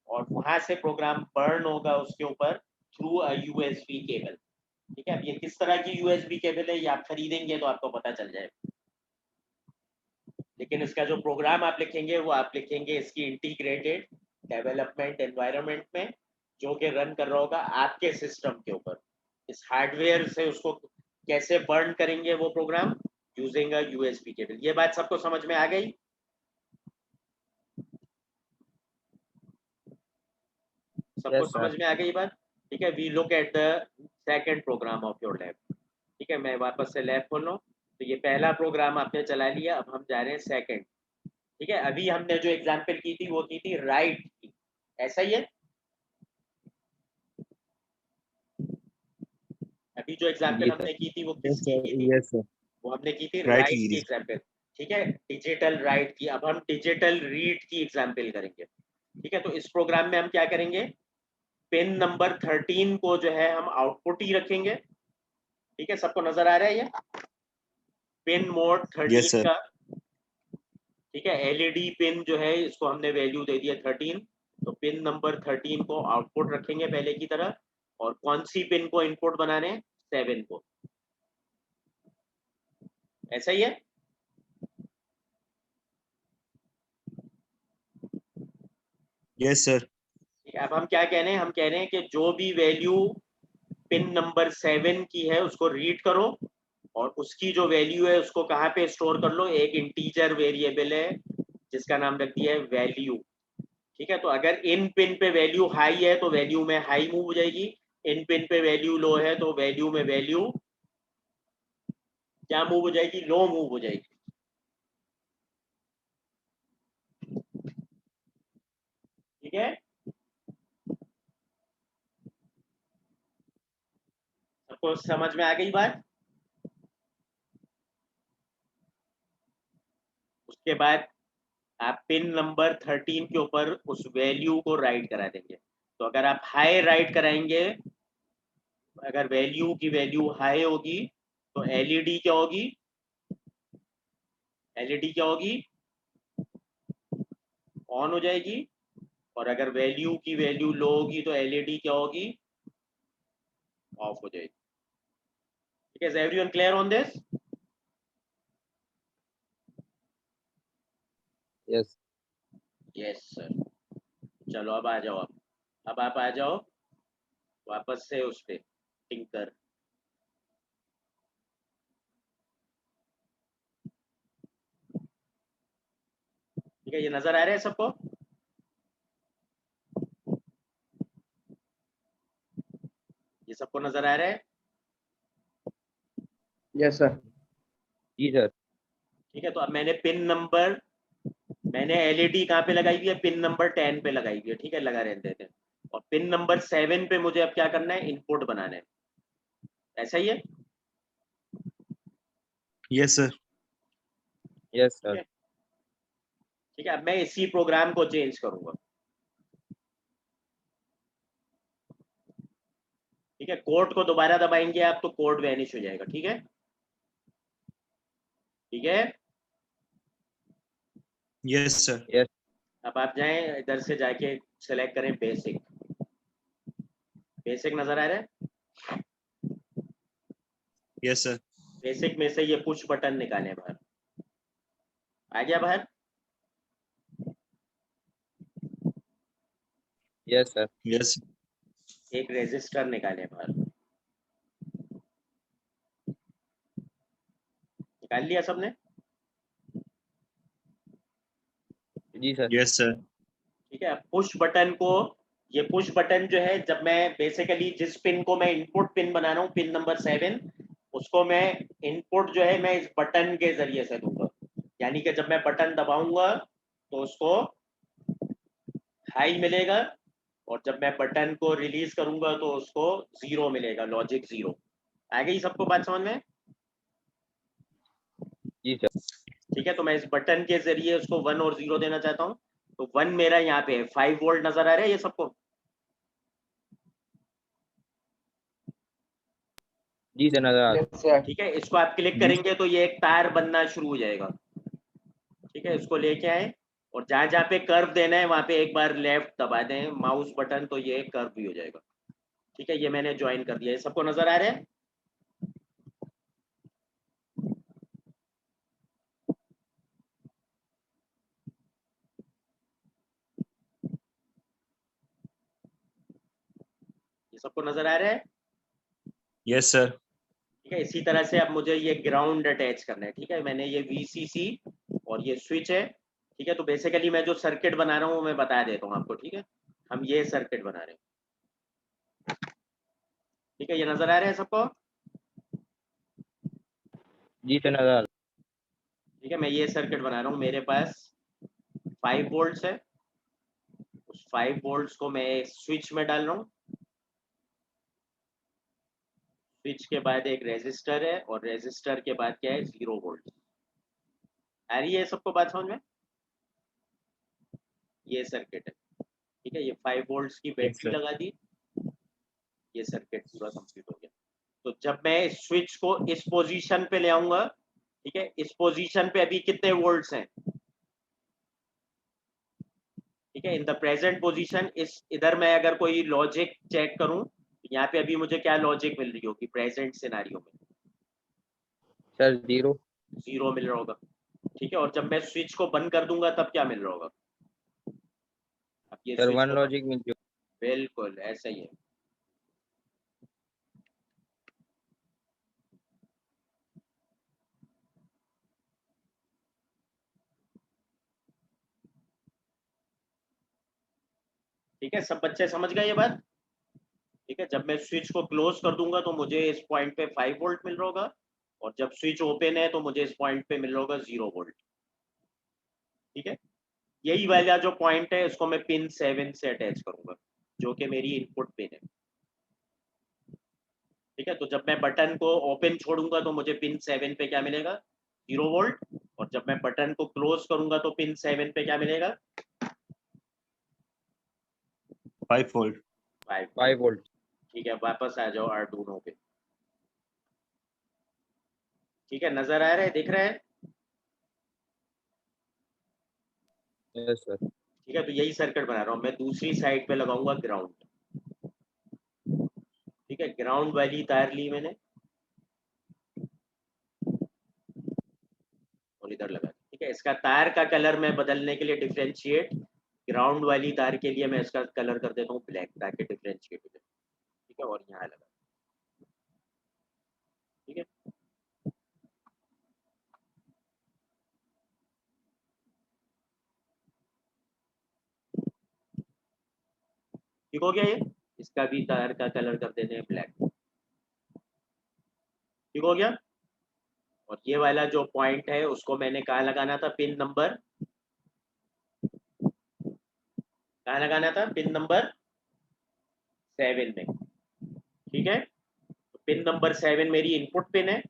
और वहां से प्रोग्राम बर्न होगा उसके ऊपर थ्रू अ यूएसबी केबल। ठीक है, अब ये किस तरह की यूएसबी केबल है ये आप खरीदेंगे तो आपको पता चल जाएगा, लेकिन इसका जो प्रोग्राम आप लिखेंगे वो आप लिखेंगे इसकी इंटीग्रेटेड डेवलपमेंट एनवायरनमेंट में, जो कि रन कर रहा होगा आपके सिस्टम के ऊपर। इस हार्डवेयर से उसको कैसे बर्न करेंगे वो program, using a USB cable. ये बात सबको समझ में आ गई? सबको Yes, sir. समझ में आ गई बात? ठीक है, we look at the second program of your lab. ठीक है, मैं वापस से लैब खोल रहा हूँ। तो ये पहला प्रोग्राम आपने चला लिया, अब हम जा रहे हैं सेकंड। ठीक है, अभी हमने जो एग्जांपल की थी वो की थी राइट की, ऐसा ही है। अभी जो एग्जांपल हमने की थी वो किसकी की थी? Yes sir. वो हमने की थी Right राइट की की थी। एग्जांपल। ठीक है, डिजिटल राइट की। अब हम डिजिटल रीड की एग्जांपल करेंगे। ठीक है, तो इस प्रोग्राम में हम क्या करेंगे? पिन नंबर 13 को जो है हम आउटपुट ही रखेंगे। ठीक है, सबको नजर आ रहा है ये पिन मोड 13 यस सर। का? ठीक है, एलईडी पिन जो है इसको हमने वैल्यू दे दिया 13, तो पिन नंबर 13 को आउटपुट रखेंगे पहले की तरह, और कौन सी पिन को इनपुट बनाने? 7 को। ऐसा ही है। Yes sir. अब हम क्या कह रहे हैं? हम कह रहे हैं कि जो भी वैल्यू पिन नंबर 7 की है उसको रीड करो, और उसकी जो वैल्यू है उसको कहाँ पे स्टोर कर लो? एक इंटीजर वेरिएबल है जिसका नाम रख दिया है वैल्यू। ठीक है, तो अगर इन पिन पे वैल्यू हाई है तो वैल्यू में हाई मूव हो जाएगी, इन पिन पे वैल्यू लो है तो वैल्यू में वैल्यू क्या मूव हो जाएगी, लो मूव हो जाएगी। ठीक है, सबको समझ में आ गई बात। उसके बाद आप पिन नंबर 13 के ऊपर उस वैल्यू को राइट करा देंगे। तो अगर आप हाई राइट कराएंगे, अगर वैल्यू की वैल्यू हाई होगी तो एलईडी क्या होगी, एलईडी क्या होगी, ऑन हो जाएगी। और अगर वैल्यू की वैल्यू लो होगी तो एलईडी क्या होगी, ऑफ हो जाएगी। ठीक है, is everyone clear on this? Yes. Yes sir. चलो अब आ जाओ, अब आप आ जाओ वापस से उस पे टिंकर। ठीक है, ये नजर आ रहा है सबको? ये सबको नजर आ रहा है? Yes sir. जी सर। ठीक है, तो अब मैंने एलईडी कहाँ पे लगाई हुई है, पिन नंबर 10 पे लगाई हुई है। ठीक है, लगा रहने देते हैं। और पिन नंबर 7 पे मुझे अब क्या करना है, इनपुट बनाना है। ऐसा ही है? Yes sir. यस ठीक सर। है, ठीक है, अब मैं इसी प्रोग्राम को चेंज करूंगा। ठीक है, कोड को दोबारा दबाएंगे आप तो कोड वैनिश हो जाएगा। ठीक है, ठीक है। Yes sir. यस। अब आप जाएं इधर से जाके सेलेक्ट करें बेसिक। बेसिक नजर आ रहा है? Yes sir. बेसिक में से ये पुश बटन निकालें बाहर। आ गया बाहर? Yes sir. यस। एक रेजिस्टर निकालें बाहर। निकाल लिया सबने? जी सर। Yes sir. ठीक है, पुश बटन को, ये पुश बटन जो है, जब मैं बेसिकली जिस पिन को मैं इनपुट पिन बना रहा हूँ, पिन नंबर 7, उसको मैं इनपुट जो है मैं इस बटन के जरिए से दूंगा। यानी कि जब मैं बटन दबाऊंगा तो उसको हाई मिलेगा, और जब मैं बटन को रिलीज करूंगा तो उसको 0 मिलेगा, लॉजिक 0। आ गई सबको बात समझ में? जी सर। ठीक है, तो मैं इस बटन के जरिए उसको 1 और 0 देना चाहता हूँ। तो 1 मेरा यहाँ पे है, 5 वोल्ट नजर आ रहा है ये सबको? जी सर नजर आ रहा है। Yes sir. ठीक है, इसको आप क्लिक जी। करेंगे तो ये एक तार बनना शुरू हो जाएगा। ठीक है, इसको लेके आए और जहां जहां पे कर्व देना है वहां पे एक बार लेफ्ट दबा दें माउस बटन, तो ये कर्व भी हो जाएगा। ठीक है, ये मैंने ज्वाइन कर दिया। ये सबको नजर आ रहा है? ये सबको नजर आ रहा है? Yes sir. ठीक है, इसी तरह से अब मुझे ये ग्राउंड अटैच करना है। ठीक है, मैंने ये VCC और ये स्विच है। ठीक है, तो बेसिकली मैं जो सर्किट बना रहा हूँ मैं बता देता हूँ आपको। ठीक है, हम ये सर्किट बना रहे हैं। ठीक है, ये नजर आ रहा है सबको? जी सर नजर आ रहा ठीक है, मैं ये सर्किट बना रहा हूँ। मेरे पास 5 वोल्ट्स है, उस 5 वोल्ट्स को मैं स्विच में डाल रहा हूँ। स्विच के बाद एक रेजिस्टर है, और रेजिस्टर के बाद क्या है, 0 वोल्ट। आ रही है सबको बात समझ में? ये सर्किट है। ठीक है, ये 5 वोल्ट्स की यस बैटरी सर। लगा दी, ये सर्किट पूरा कंप्लीट हो गया। तो जब मैं स्विच को इस पोजीशन पे ले आऊंगा, ठीक है, इस पोजीशन पे अभी कितने वोल्ट्स हैं? ठीक है, इन द प्रेजेंट पोजीशन, इस इधर मैं अगर कोई लॉजिक चेक करूं, यहाँ पे अभी मुझे क्या लॉजिक मिल रही होगी प्रेजेंट सिनारियो में? सर 0। 0 मिल रहा होगा। ठीक है, और जब मैं स्विच को बंद कर दूंगा तब क्या मिल रहा होगा? अब ये सर स्विच 1 को बंद, लॉजिक मिल चुका। बिल्कुल ऐसा ही है। ठीक है, सब बच्चे समझ गए ये बात? ठीक है, जब मैं स्विच को क्लोज कर दूंगा तो मुझे इस पॉइंट पे 5 वोल्ट मिल रहा होगा, और जब स्विच ओपन है तो मुझे इस पॉइंट पे मिल रहा होगा 0 वोल्ट। ठीक है, यही वाला जो पॉइंट है इसको मैं पिन 7 से अटैच करूंगा, जो कि मेरी इनपुट पिन है। ठीक है, तो जब मैं बटन को ओपन छोड़ूंगा तो मुझे पिन 7 पे क्या मिलेगा? 0 वोल्ट, और जब मैं बटन को क्लोज करूंगा तो पिन 7 पे क्या मिलेगा? 5 वोल्ट। 5 वोल्ट। ठीक है, वापस आ जाओ आर्डुइनो पे। ठीक है, नजर आ रहा है, दिख रहा है? Yes sir. ठीक है, तो यही सर्किट बना रहा हूँ मैं। दूसरी साइड पे लगाऊंगा ग्राउंड। ठीक है, ग्राउंड वाली तार ली मैंने और इधर लगा दी। ठीक है, इसका तार का कलर मैं बदलने के लिए डिफरेंशिएट, ग्राउंड वाली तार के लिए मैं इसका कलर कर देता हूँ ब्लैक, ताकि डिफरेंशिएट हो जाए। ठीक है, और यहाँ लगा। ठीक है, ठीक हो गया ये? इसका भी तार का कलर कर देते हैं ब्लैक। ठीक हो गया? और ये वाला जो पॉइंट है उसको मैंने कहाँ लगाना था? पिन नंबर, कहाँ लगाना था? पिन नंबर 7 में। ठीक है, तो पिन नंबर 7 मेरी इनपुट पिन है,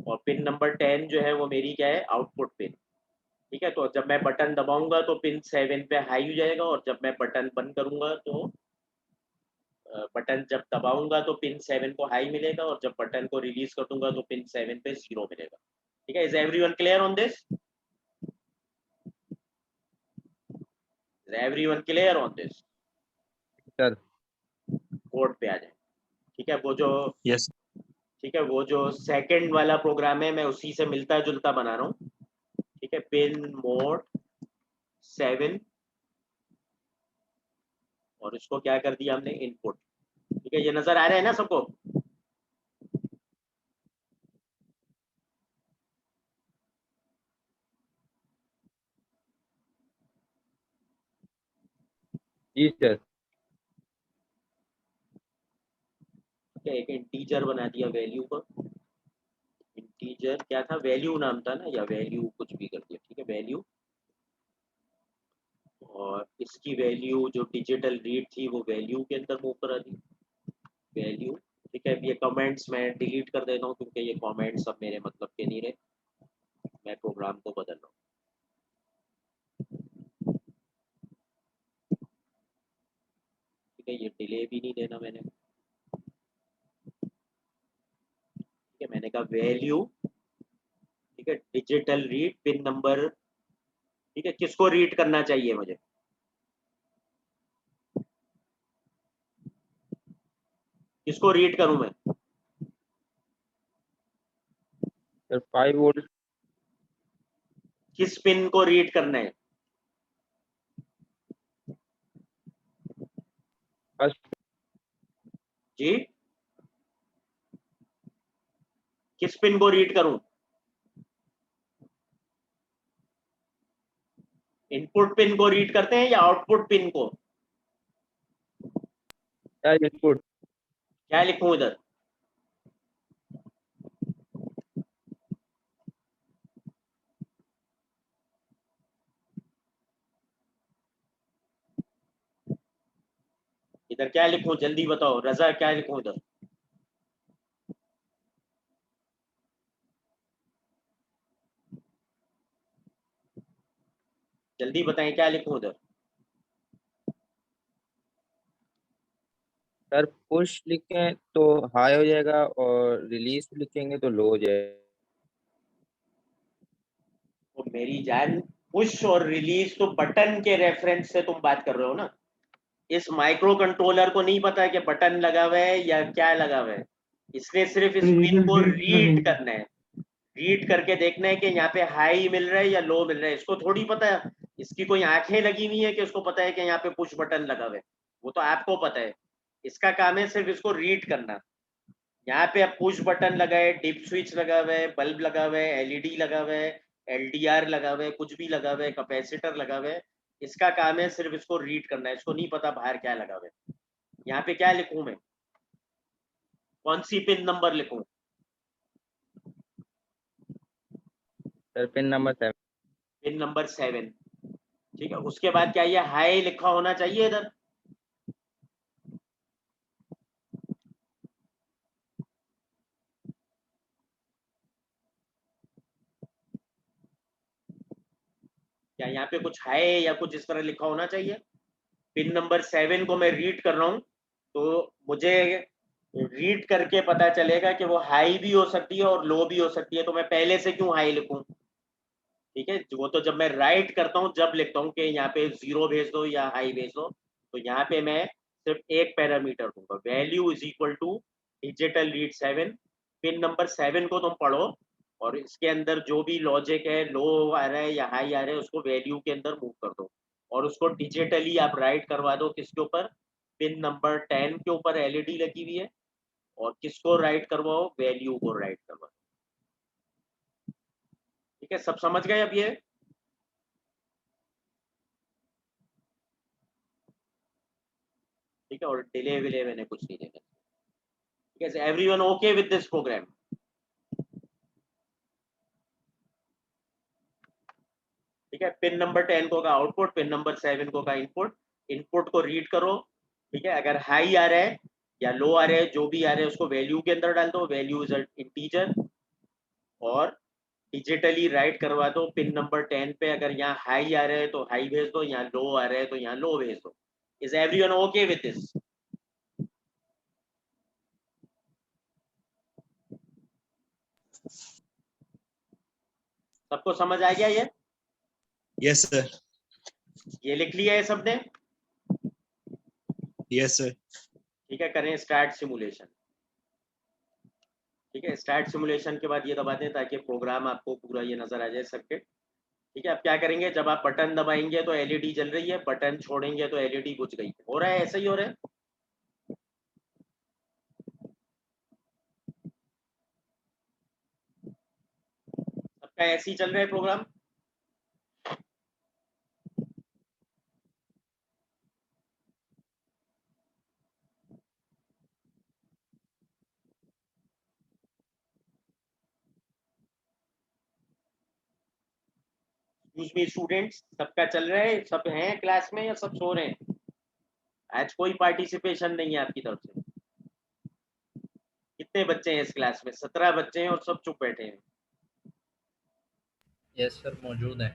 और पिन नंबर 10 जो है वो मेरी क्या है? Output pin. ठीक है, तो जब मैं बटन दबाऊंगा तो पिन 7 पे हाई हो जाएगा, और जब मैं बटन बंद करूंगा तो बटन जब दबाऊंगा तो पिन 7 को हाई मिलेगा, और जब बटन को रिलीज कर दूंगा तो पिन 7 पे 0 मिलेगा। ठीक है, is everyone clear on this? Is everyone clear on this? Sir code पे आ जाए। ठीक है, वो जो यस। ठीक है, वो जो सेकंड वाला प्रोग्राम है मैं उसी से मिलता जुलता बना रहा हूँ। ठीक है, पिन मोड 7, और इसको क्या कर दिया हमने? इनपुट। ठीक है, ये नजर आ रहा है ना सबको? जी सर। ठीक है, एक इंटीजर बना दिया वैल्यू का। इंटीजर क्या था? वैल्यू नाम था ना, या वैल्यू कुछ भी कर दिया। ठीक है, वैल्यू, और इसकी वैल्यू जो डिजिटल रीड थी वो वैल्यू के अंदर मूव करा दी, वैल्यू। ठीक है, ये कमेंट्स मैं डिलीट कर देता हूँ क्योंकि ये कमेंट्स अब मेरे मतलब के नहीं रहे, मैं प्रोग्राम को बदल रहा हूँ। ठीक है, ये डिले भी नहीं देना मैंने। ठीक है, मैंने कहा वैल्यू, ठीक है, डिजिटल रीड पिन नंबर। ठीक है, किसको रीड करना चाहिए मुझे? किसको रीड करूं मैं? Sir 5 volt. किस पिन को रीड करना है? फर्स्ट। जी, किस पिन को रीड करूं? इनपुट पिन को रीड करते हैं या आउटपुट पिन को? Sir input. क्या लिखूं इधर? इधर क्या लिखूं? जल्दी बताओ रजा, क्या लिखूं इधर? जल्दी बताएं, क्या लिखूं इधर? सर पुश लिखें तो हाई हो जाएगा, और रिलीज लिखेंगे तो लो हो जाएगा। तो मेरी जान, पुश और रिलीज तो बटन के रेफरेंस से तुम बात कर रहे हो ना। इस माइक्रो कंट्रोलर को नहीं पता कि बटन लगा हुआ है या क्या लगा हुआ है। इसने सिर्फ इस पिन को रीड करना है, रीड करके देखना है कि यहाँ पे हाई मिल रहा है या लो मिल रहा है। इसको थोड़ी पता है, इसकी कोई आंखें लगी हुई है कि उसको पता है कि यहाँ पे पुश बटन लगा हुआ है। वो तो आपको पता है। इसका काम है सिर्फ इसको रीड करना। यहाँ पे अब पुश बटन लगा है, डिप स्विच लगा हुआ है, बल्ब लगा हुआ है, एलईडी लगा हुआ है, एलडीआर लगा हुआ है, कुछ भी लगा हुआ है, कैपेसिटर लगा हुआ है। इसका काम है सिर्फ इसको रीड करना है, इसको नहीं पता बाहर क्या लगा हुआ है। यहाँ पे क्या लिखूं मैं, कौन सी पिन नंबर लिखूं? Sir pin number 7। Pin number 7, ठीक है। उसके बाद क्या ये हाई लिखा होना चाहिए इधर? क्या यहाँ पे कुछ है या कुछ इस तरह लिखा होना चाहिए? पिन नंबर 7 को मैं रीड कर रहा हूँ, तो मुझे रीड करके पता चलेगा कि वो हाई भी हो सकती है और लो भी हो सकती है, तो मैं पहले से क्यों हाई लिखूं? ठीक है, वो तो जब मैं राइट करता हूँ जब लिखता हूँ कि यहाँ पे 0 भेज दो या हाई भेज दो, तो यहाँ पे मैं सिर्फ एक पैरामीटर दूंगा, value is equal to digital read 7। Pin number 7 को तुम पढ़ो और इसके अंदर जो भी लॉजिक है, लो आ रहा है या हाई आ रहा है, उसको वैल्यू के अंदर मूव कर दो और उसको डिजिटली आप राइट करवा दो। किसके ऊपर? पिन नंबर 10 के ऊपर एलईडी लगी हुई है, और किसको राइट करवाओ? वैल्यू को राइट करवाओ। ठीक है, सब समझ गए अब ये? ठीक है, और डिले विले मैंने कुछ नहीं देना। ठीक है, everyone okay with this program? ठीक है, पिन नंबर 10 को का आउटपुट, पिन नंबर 7 को का इनपुट। इनपुट को रीड करो, ठीक है। अगर हाई आ रहा है या लो आ रहा है, जो भी आ रहा है उसको वैल्यू के अंदर डाल दो, वैल्यू इज इंटीजर, और डिजिटली राइट करवा दो पिन नंबर 10 पे। अगर यहाँ हाई आ रहा है तो हाई भेज दो, यहाँ लो आ रहा है तो यहाँ लो भेज दो। Is everyone okay with this? सबको समझ आ गया ये? Yes sir. ये लिख लिया है सबने? Yes sir. ठीक है, करें स्टार्ट सिमुलेशन। ठीक है, स्टार्ट सिमुलेशन के बाद ये दबा दें ताकि प्रोग्राम आपको पूरा ये नजर आ जाए सर्किट। ठीक है, अब क्या करेंगे, जब आप बटन दबाएंगे तो एलईडी जल रही है, बटन छोड़ेंगे तो एलईडी बुझ गई। हो रहा है ऐसा ही हो रहा है? सबका ऐसे ही चल रहा है प्रोग्राम? एक्सक्यूज मी स्टूडेंट्स, सबका चल रहा है? सब हैं क्लास में या सब सो रहे हैं? आज कोई पार्टिसिपेशन नहीं है आपकी तरफ से? कितने बच्चे हैं इस क्लास में? 17 बच्चे हैं और सब चुप बैठे हैं। यस सर मौजूद है।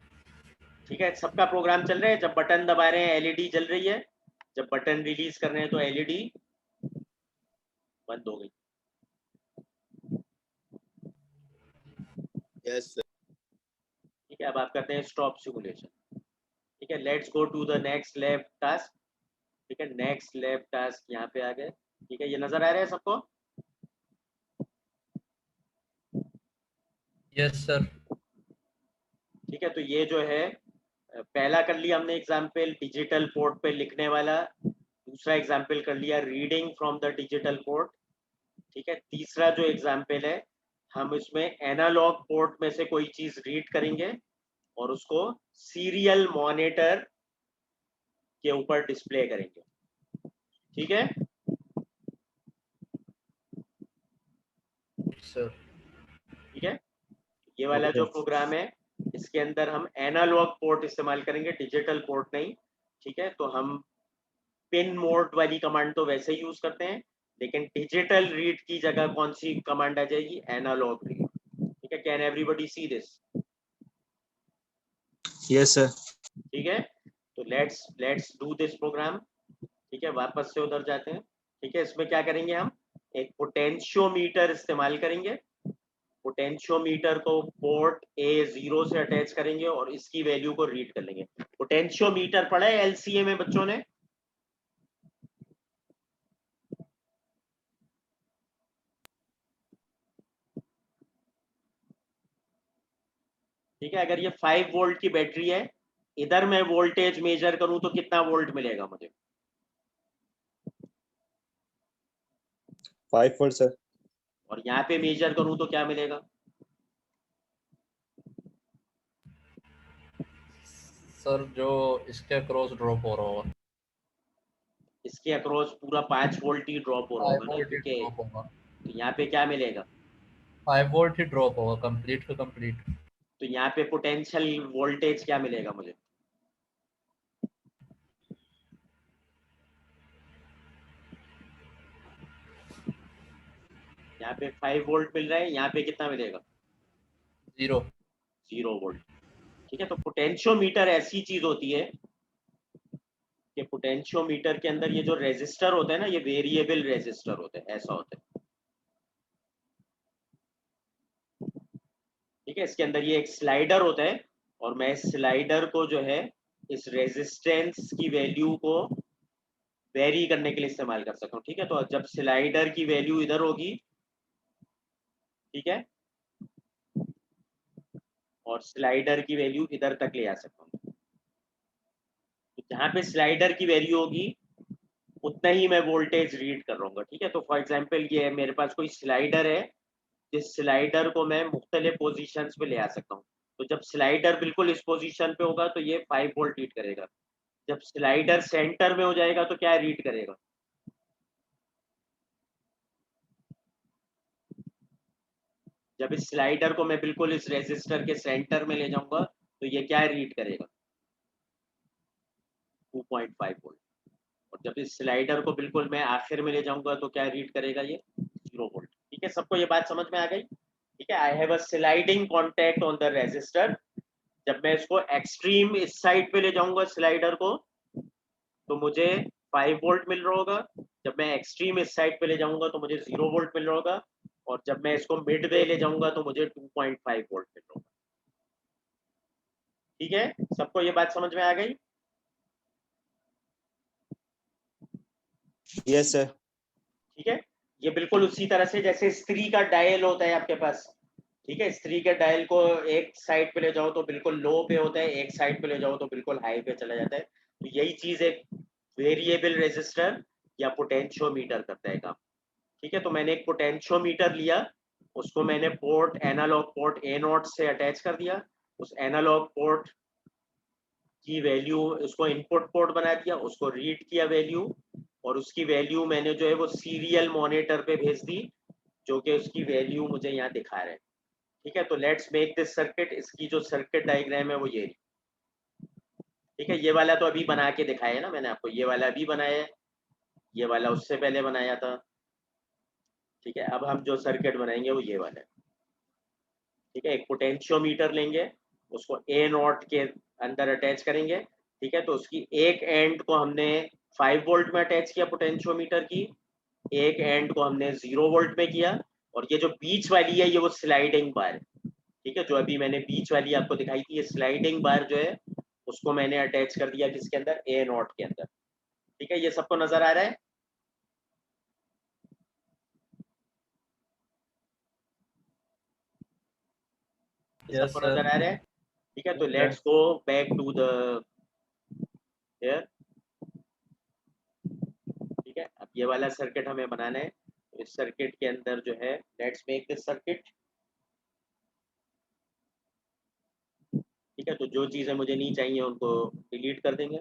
ठीक है, सबका प्रोग्राम चल रहा है। जब बटन दबा रहे हैं एलईडी जल रही है, जब बटन रिलीज कर रहे हैं तो एलईडी बंद हो गई। Yes sir. ठीक है, अब आप करते हैं स्टॉप सिमुलेशन। ठीक है, let's go to the next lab task. ठीक है, नेक्स्ट लैब टास्क यहाँ पे आ गए। ठीक है, ये नजर आ रहा है सबको? Yes sir. ठीक है, तो ये जो है पहला कर लिया हमने एग्जाम्पल डिजिटल पोर्ट पे लिखने वाला, दूसरा एग्जाम्पल कर लिया reading from the digital port. ठीक है, तीसरा जो एग्जाम्पल है, हम इसमें एनालॉग पोर्ट में से कोई चीज रीड करेंगे और उसको सीरियल मॉनिटर के ऊपर डिस्प्ले करेंगे। ठीक है सर। ठीक है, ये वाला जो प्रोग्राम है इसके अंदर हम एनालॉग पोर्ट इस्तेमाल करेंगे, डिजिटल पोर्ट नहीं। ठीक है, तो हम पिन मोड वाली कमांड तो वैसे ही यूज करते हैं, लेकिन डिजिटल रीड की जगह कौन सी कमांड आ जाएगी? Analog read. ठीक है, can everybody see this? Yes sir. ठीक है, तो लेट्स डू दिस प्रोग्राम। ठीक है, वापस से उधर जाते हैं। ठीक है, इसमें क्या करेंगे, हम एक पोटेंशियोमीटर इस्तेमाल करेंगे। पोटेंशियोमीटर को पोर्ट A0 से अटैच करेंगे और इसकी वैल्यू को रीड कर लेंगे। पोटेंशियोमीटर पढ़ा है LCA में बच्चों ने? ठीक है, अगर ये 5 वोल्ट की बैटरी है, इधर मैं वोल्टेज मेजर करूं तो कितना वोल्ट मिलेगा मुझे? 5 वोल्ट सर। और यहाँ पे मेजर करूं तो क्या मिलेगा? सर जो इसके अक्रॉस ड्रॉप हो रहा होगा, इसके अक्रॉस पूरा 5 वोल्ट ही ड्रॉप हो रहा 5 होगा ना, वोल्ट ही क्योंकि ड्रॉप होगा, तो यहाँ पे क्या मिलेगा, 5 वोल्ट ही ड्रॉप होगा कंप्लीट का कंप्लीट। तो यहाँ पे पोटेंशियल वोल्टेज क्या मिलेगा मुझे, यहाँ पे 5 वोल्ट मिल रहा है, यहाँ पे कितना मिलेगा, 0। 0 वोल्ट। ठीक है, तो पोटेंशियोमीटर ऐसी चीज होती है कि पोटेंशियोमीटर के अंदर ये जो रेजिस्टर होते हैं ना, ये वेरिएबल रेजिस्टर होते हैं, ऐसा होता है। ठीक है, इसके अंदर ये एक स्लाइडर होता है और मैं इस स्लाइडर को जो है इस रेजिस्टेंस की वैल्यू को वेरी करने के लिए इस्तेमाल कर सकता हूँ। ठीक है, तो जब स्लाइडर की वैल्यू इधर होगी, ठीक है, और स्लाइडर की वैल्यू इधर तक ले आ सकता हूँ, तो जहाँ पे स्लाइडर की वैल्यू होगी उतना ही मैं वोल्टेज रीड कर रहा हूँ। ठीक है, तो फॉर एग्जांपल ये मेरे पास कोई स्लाइडर है, जिस स्लाइडर को मैं मुख्तलिफ पोजीशंस पे ले आ सकता हूँ। तो जब स्लाइडर बिल्कुल इस पोजीशन पे होगा तो ये 5 वोल्ट रीड करेगा, जब स्लाइडर सेंटर में हो जाएगा तो क्या रीड करेगा, जब इस स्लाइडर को मैं बिल्कुल इस रेजिस्टर के सेंटर में ले जाऊंगा तो ये क्या रीड करेगा, 2.5 वोल्ट। और जब इस स्लाइडर को बिल्कुल मैं आखिर में ले जाऊंगा तो क्या रीड करेगा, ये 0 वोल्ट। ठीक है, सबको ये बात समझ में आ गई। ठीक है, I have a sliding contact on the resistor. जब मैं इसको एक्सट्रीम इस साइड पे ले जाऊंगा स्लाइडर को तो मुझे 5 वोल्ट मिल रहा होगा, जब मैं एक्सट्रीम इस साइड पे ले जाऊंगा तो मुझे 0 वोल्ट मिल रहा होगा, और जब मैं इसको मिड वे ले जाऊंगा तो मुझे 2.5 वोल्ट मिल रहा होगा। ठीक है, सबको ये बात समझ में आ गई। Yes sir. ठीक है, ये बिल्कुल उसी तरह से जैसे स्त्री का डायल होता है आपके पास। ठीक है, स्त्री के डायल को एक साइड पे ले जाओ तो बिल्कुल लो पे होता है, एक साइड पे ले जाओ तो बिल्कुल हाई पे चला जाता है। तो यही चीज एक वेरिएबल रेजिस्टर या पोटेंशियोमीटर करता है काम। ठीक है, तो मैंने एक पोटेंशियोमीटर लिया, उसको मैंने पोर्ट एनालॉग पोर्ट A0 से अटैच कर दिया, उस एनालॉग पोर्ट की वैल्यू उसको इनपुट पोर्ट बना दिया, उसको रीड किया वैल्यू, और उसकी वैल्यू मैंने जो है वो सीरियल मॉनिटर पे भेज दी, जो कि उसकी वैल्यू मुझे यहाँ दिखा रहे हैं। ठीक है, तो लेट्स मेक दिस सर्किट। इसकी जो सर्किट डायग्राम है वो ये। ठीक है, ये वाला तो अभी बना के दिखाया है ना मैंने आपको, ये वाला अभी बनाया है, ये वाला उससे पहले बनाया था। ठीक है, अब हम जो सर्किट बनाएंगे वो ये वाला है। ठीक है, एक पोटेंशियोमीटर लेंगे, उसको A0 के अंदर अटैच करेंगे। ठीक है, तो उसकी एक एंड को हमने 5 वोल्ट में अटैच किया पोटेंशियोमीटर की, एक एंड को हमने 0 वोल्ट में किया, और ये जो बीच वाली है ये वो स्लाइडिंग बार है। ठीक है, जो अभी मैंने बीच वाली आपको दिखाई थी, ये स्लाइडिंग बार जो है उसको मैंने अटैच कर दिया किसके अंदर, A0 के अंदर। ठीक है, ये सबको नजर आ रहा है। ये यस सबको सर। नजर आ रहा है। ठीक है, तो Yes, sir. Let's go back to the here. ठीक है, अब ये वाला सर्किट हमें बनाना है, तो इस सर्किट के अंदर जो है लेट्स मेक दिस सर्किट। ठीक है, तो जो चीजें मुझे नहीं चाहिए उनको डिलीट कर देंगे।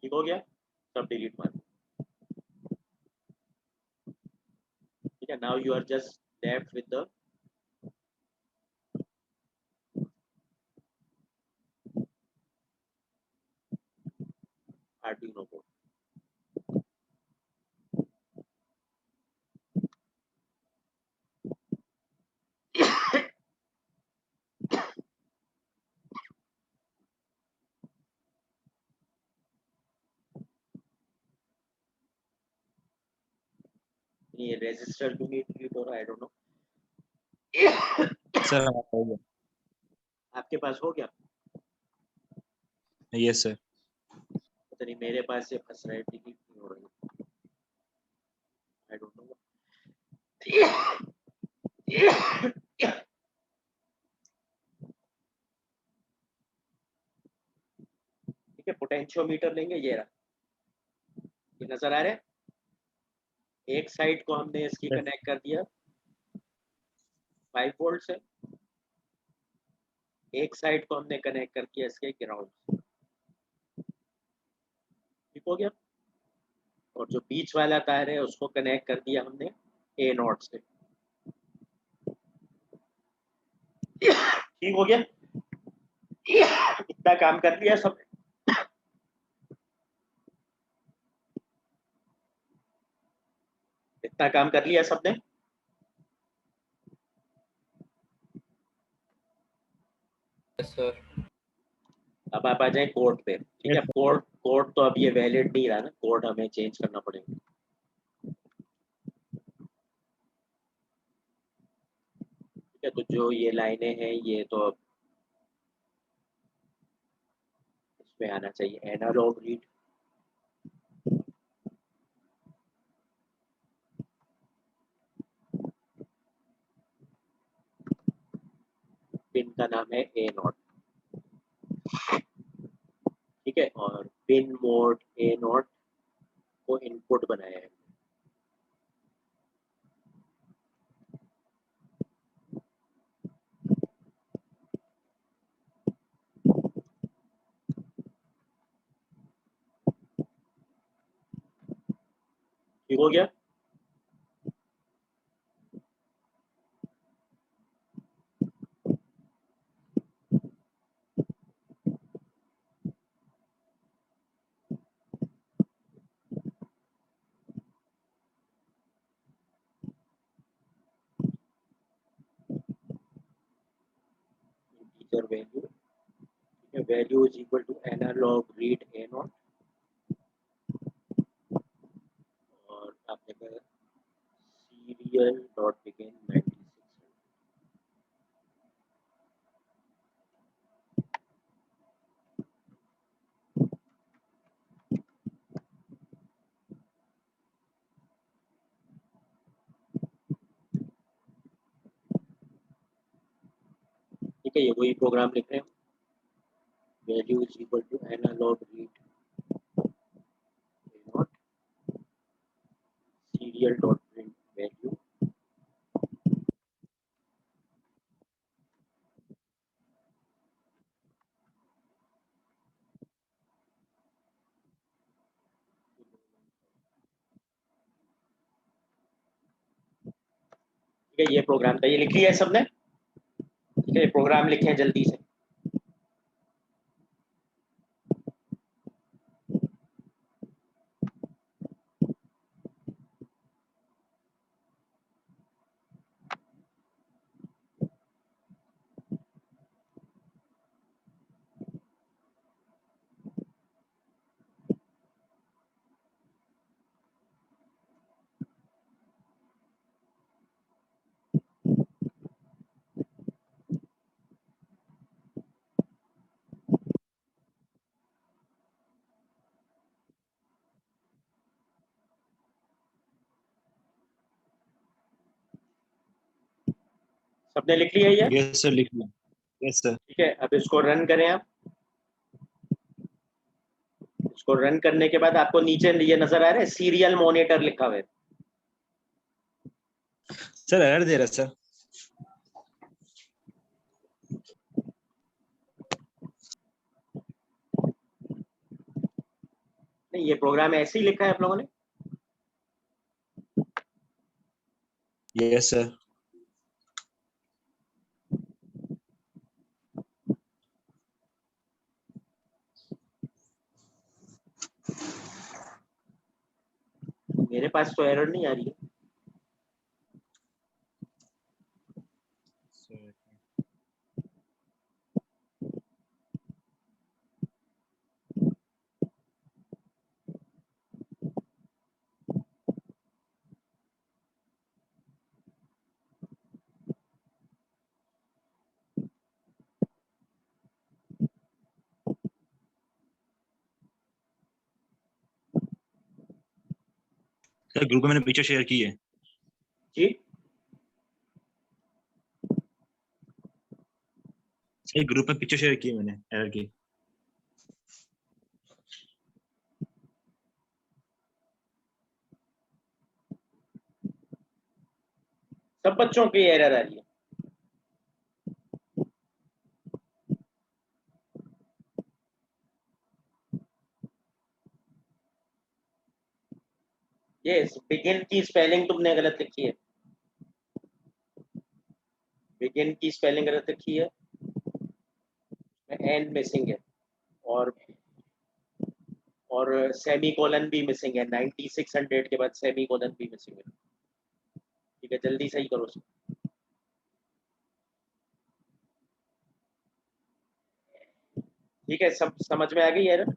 ठीक हो गया, सब डिलीट मार। ठीक है, now you are just left with the Arduino board. ये रेजिस्टर क्यों नहीं डिलीट हो रहा, आई डोंट नो। सर हमारा हो गया। आपके पास हो गया, यस सर। पता नहीं मेरे पास ये फंस रहा है, डिलीट नहीं हो रहा है, आई डोंट नो। ठीक है, पोटेंशियोमीटर लेंगे, ये रहा, ये नजर आ रहा है। एक साइड को हमने इसकी Yes. कनेक्ट कर दिया 5 वोल्ट से, एक साइड को हमने कनेक्ट कर दिया इसके ग्राउंड से। ठीक हो गया। और जो बीच वाला तार है उसको कनेक्ट कर दिया हमने ए नॉट से। ठीक हो गया। इतना काम कर लिया सब। इतना काम कर लिया सबने। Yes sir. अब आप आ जाए कोड पे। ठीक है, Yes, कोड तो अब ये वैलिड नहीं रहा ना, कोड हमें चेंज करना पड़ेगा। ठीक है, तो जो ये लाइनें हैं ये तो अब इसमें आना चाहिए, एनालॉग रीड। पिन का नाम है ए नॉट। ठीक है, और पिन मोड ए नॉट को इनपुट बनाया है। ठीक हो गया। इंटीजर वैल्यू, ठीक है, value is equal to analog read A nought, और आपने कहा सीरियल डॉट बिगिन 96। ठीक है, ये वही प्रोग्राम लिख रहे हैं। Value is equal to analog read A nought, serial dot print value, ठीक है। ये प्रोग्राम था, ये लिख लिया है सबने। ठीक है, ये प्रोग्राम लिखे जल्दी से। सबने लिख लिया ये? yes sir, लिख लिया। Yes sir. ठीक है, अब इसको रन करें आप। इसको रन करने के बाद आपको नीचे ये नजर आ रहा है सीरियल मॉनिटर लिखा हुआ है। Sir error दे रहा है sir. नहीं, ये प्रोग्राम ऐसे ही लिखा है आप लोगों ने। Yes sir. मेरे पास तो एरर नहीं आ रही है। सर ग्रुप में मैंने पिक्चर शेयर की है। जी, सही ग्रुप में पिक्चर शेयर की मैंने एरर की। सब बच्चों की एरर आ रही है। ये बिगिन की स्पेलिंग तुमने गलत लिखी है, बिगिन की स्पेलिंग गलत लिखी है, एन मिसिंग है, और सेमी कोलन भी मिसिंग है, 9600 के बाद सेमी कोलन भी मिसिंग है। ठीक है, जल्दी सही करो उसको। ठीक है, सब समझ में आ गई एरर?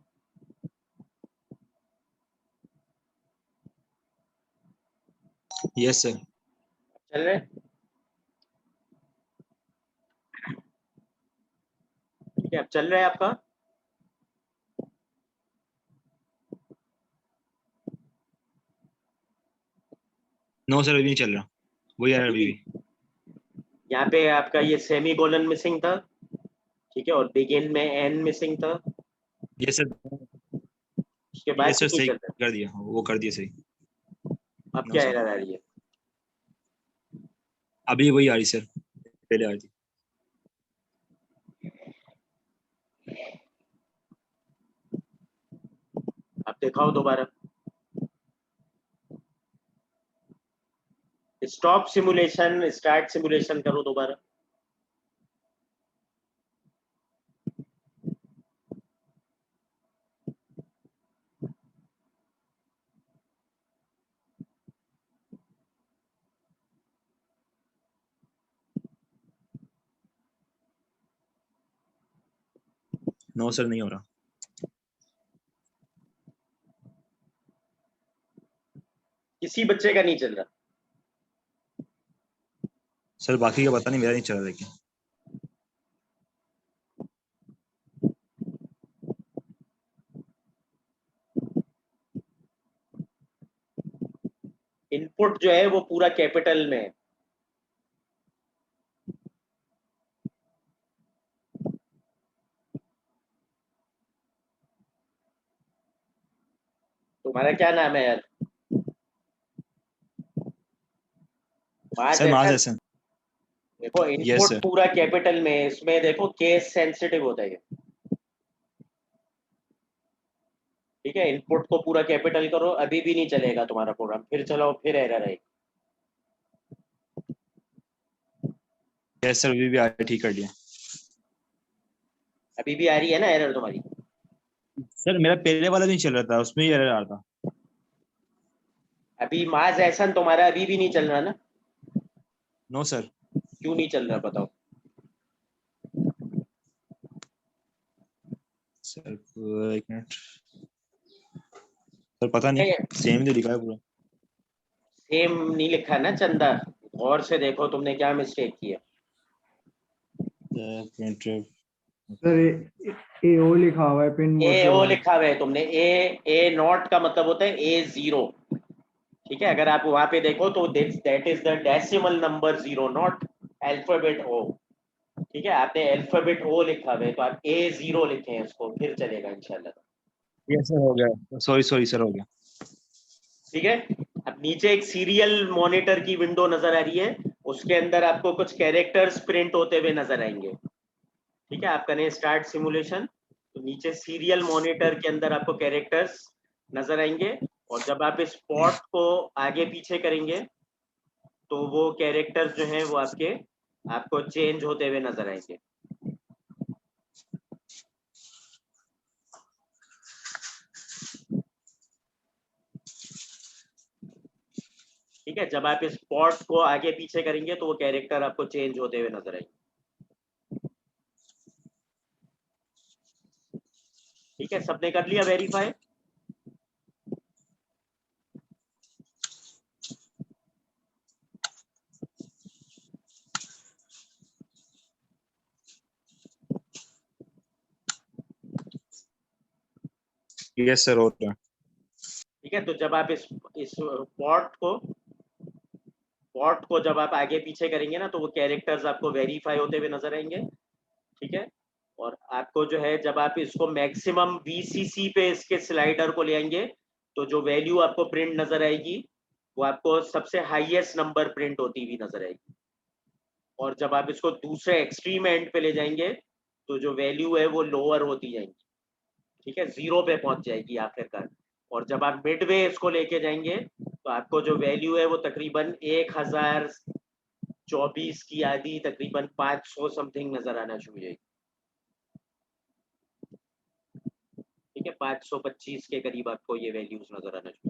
Yes sir. चल रहे? ठीक है, अब चल रहा है आपका? नो सर, अभी नहीं चल रहा, वही एरर अभी भी। यहाँ पे आपका ये सेमी कोलन मिसिंग था, ठीक है, और बिगिन में एन मिसिंग था, यस सर, उसके बाद यस सर, नहीं सही चल रहा। कर दिया, वो कर दिया सही। अब नो क्या सर, एरर आ रही है? अभी वही आ रही सर, पहले आ रही थी। अब दिखाओ दोबारा। स्टॉप सिमुलेशन, स्टार्ट सिमुलेशन करो दोबारा। नो सर, नहीं हो रहा किसी बच्चे का नहीं चल रहा। सर, बाकी का पता नहीं, मेरा नहीं चल रहा लेकिन। इनपुट जो है वो पूरा कैपिटल में है। तुम्हारा क्या नाम है यार? सर माज ऐसा एहसन। देखो, यस इनपुट सर। पूरा कैपिटल में है, इसमें देखो केस सेंसिटिव होता है ये। ठीक है, इनपुट को पूरा कैपिटल करो, अभी भी नहीं चलेगा तुम्हारा प्रोग्राम, फिर चलाओ, फिर एरर आएगी। यस सर, अभी भी आ रही, ठीक कर दिया। अभी भी आ रही है ना एरर तुम्हारी? सर मेरा पहले वाला नहीं चल रहा था, उसमें ही एरर आ रहा था। अभी माज एहसन तुम्हारा अभी भी नहीं चल रहा ना? No sir. क्यों नहीं चल रहा बताओ? सर एक मिनट सर, पता नहीं, सेम तो लिखा है पूरा। सेम नहीं लिखा ना चंदा, गौर से देखो तुमने क्या मिस्टेक की है। एक मिनट। सर ए ओ लिखा हुआ है पिन मोड ए के ओ बाद। लिखा हुआ है तुमने, ए नॉट का मतलब होता है ए जीरो। ठीक है, अगर आप वहां पे देखो तो that is the decimal number zero, not alphabet O. ठीक है, आपने अल्फाबेट ओ लिखा हुआ है तो आप ए जीरो लिखे हैं उसको, फिर चलेगा इंशाल्लाह। यस सर, हो गया, सॉरी सॉरी सर, हो गया। ठीक है, अब नीचे एक सीरियल मॉनिटर की विंडो नजर आ रही है, उसके अंदर आपको कुछ कैरेक्टर्स प्रिंट होते हुए नजर आएंगे। ठीक है, आप करें स्टार्ट सिमुलेशन, तो नीचे सीरियल मॉनिटर के अंदर आपको कैरेक्टर्स नजर आएंगे, और जब आप इस पॉट को आगे पीछे करेंगे तो वो कैरेक्टर्स जो हैं वो आपको चेंज होते हुए नजर आएंगे। ठीक है, जब आप इस पॉट को आगे पीछे करेंगे तो वो कैरेक्टर आपको चेंज होते हुए नजर आएंगे। ठीक है, सबने कर लिया वेरीफाई? यस सर, हो रहा है। ठीक है, तो जब आप इस पॉट को जब आप आगे पीछे करेंगे ना तो वो कैरेक्टर्स आपको वेरीफाई होते हुए नजर आएंगे। ठीक है। और आपको जो है जब आप इसको मैक्सिमम VCC पे इसके स्लाइडर को ले आएंगे तो जो वैल्यू आपको प्रिंट नजर आएगी वो आपको सबसे हाईएस्ट नंबर प्रिंट होती हुई नजर आएगी। और जब आप इसको दूसरे एक्सट्रीम एंड पे ले जाएंगे तो जो वैल्यू है वो लोअर होती जाएंगी, ठीक है, 0 पे पहुंच जाएगी आखिरकार। और जब आप मिडवे इसको लेके जाएंगे तो आपको जो वैल्यू है वो तकरीबन 1024 की आधी तकरीबन 500 समथिंग नजर आना शुरू हो जाएगी, ठीक है, 525 के करीब आपको ये वैल्यूज नजर आना शुरू।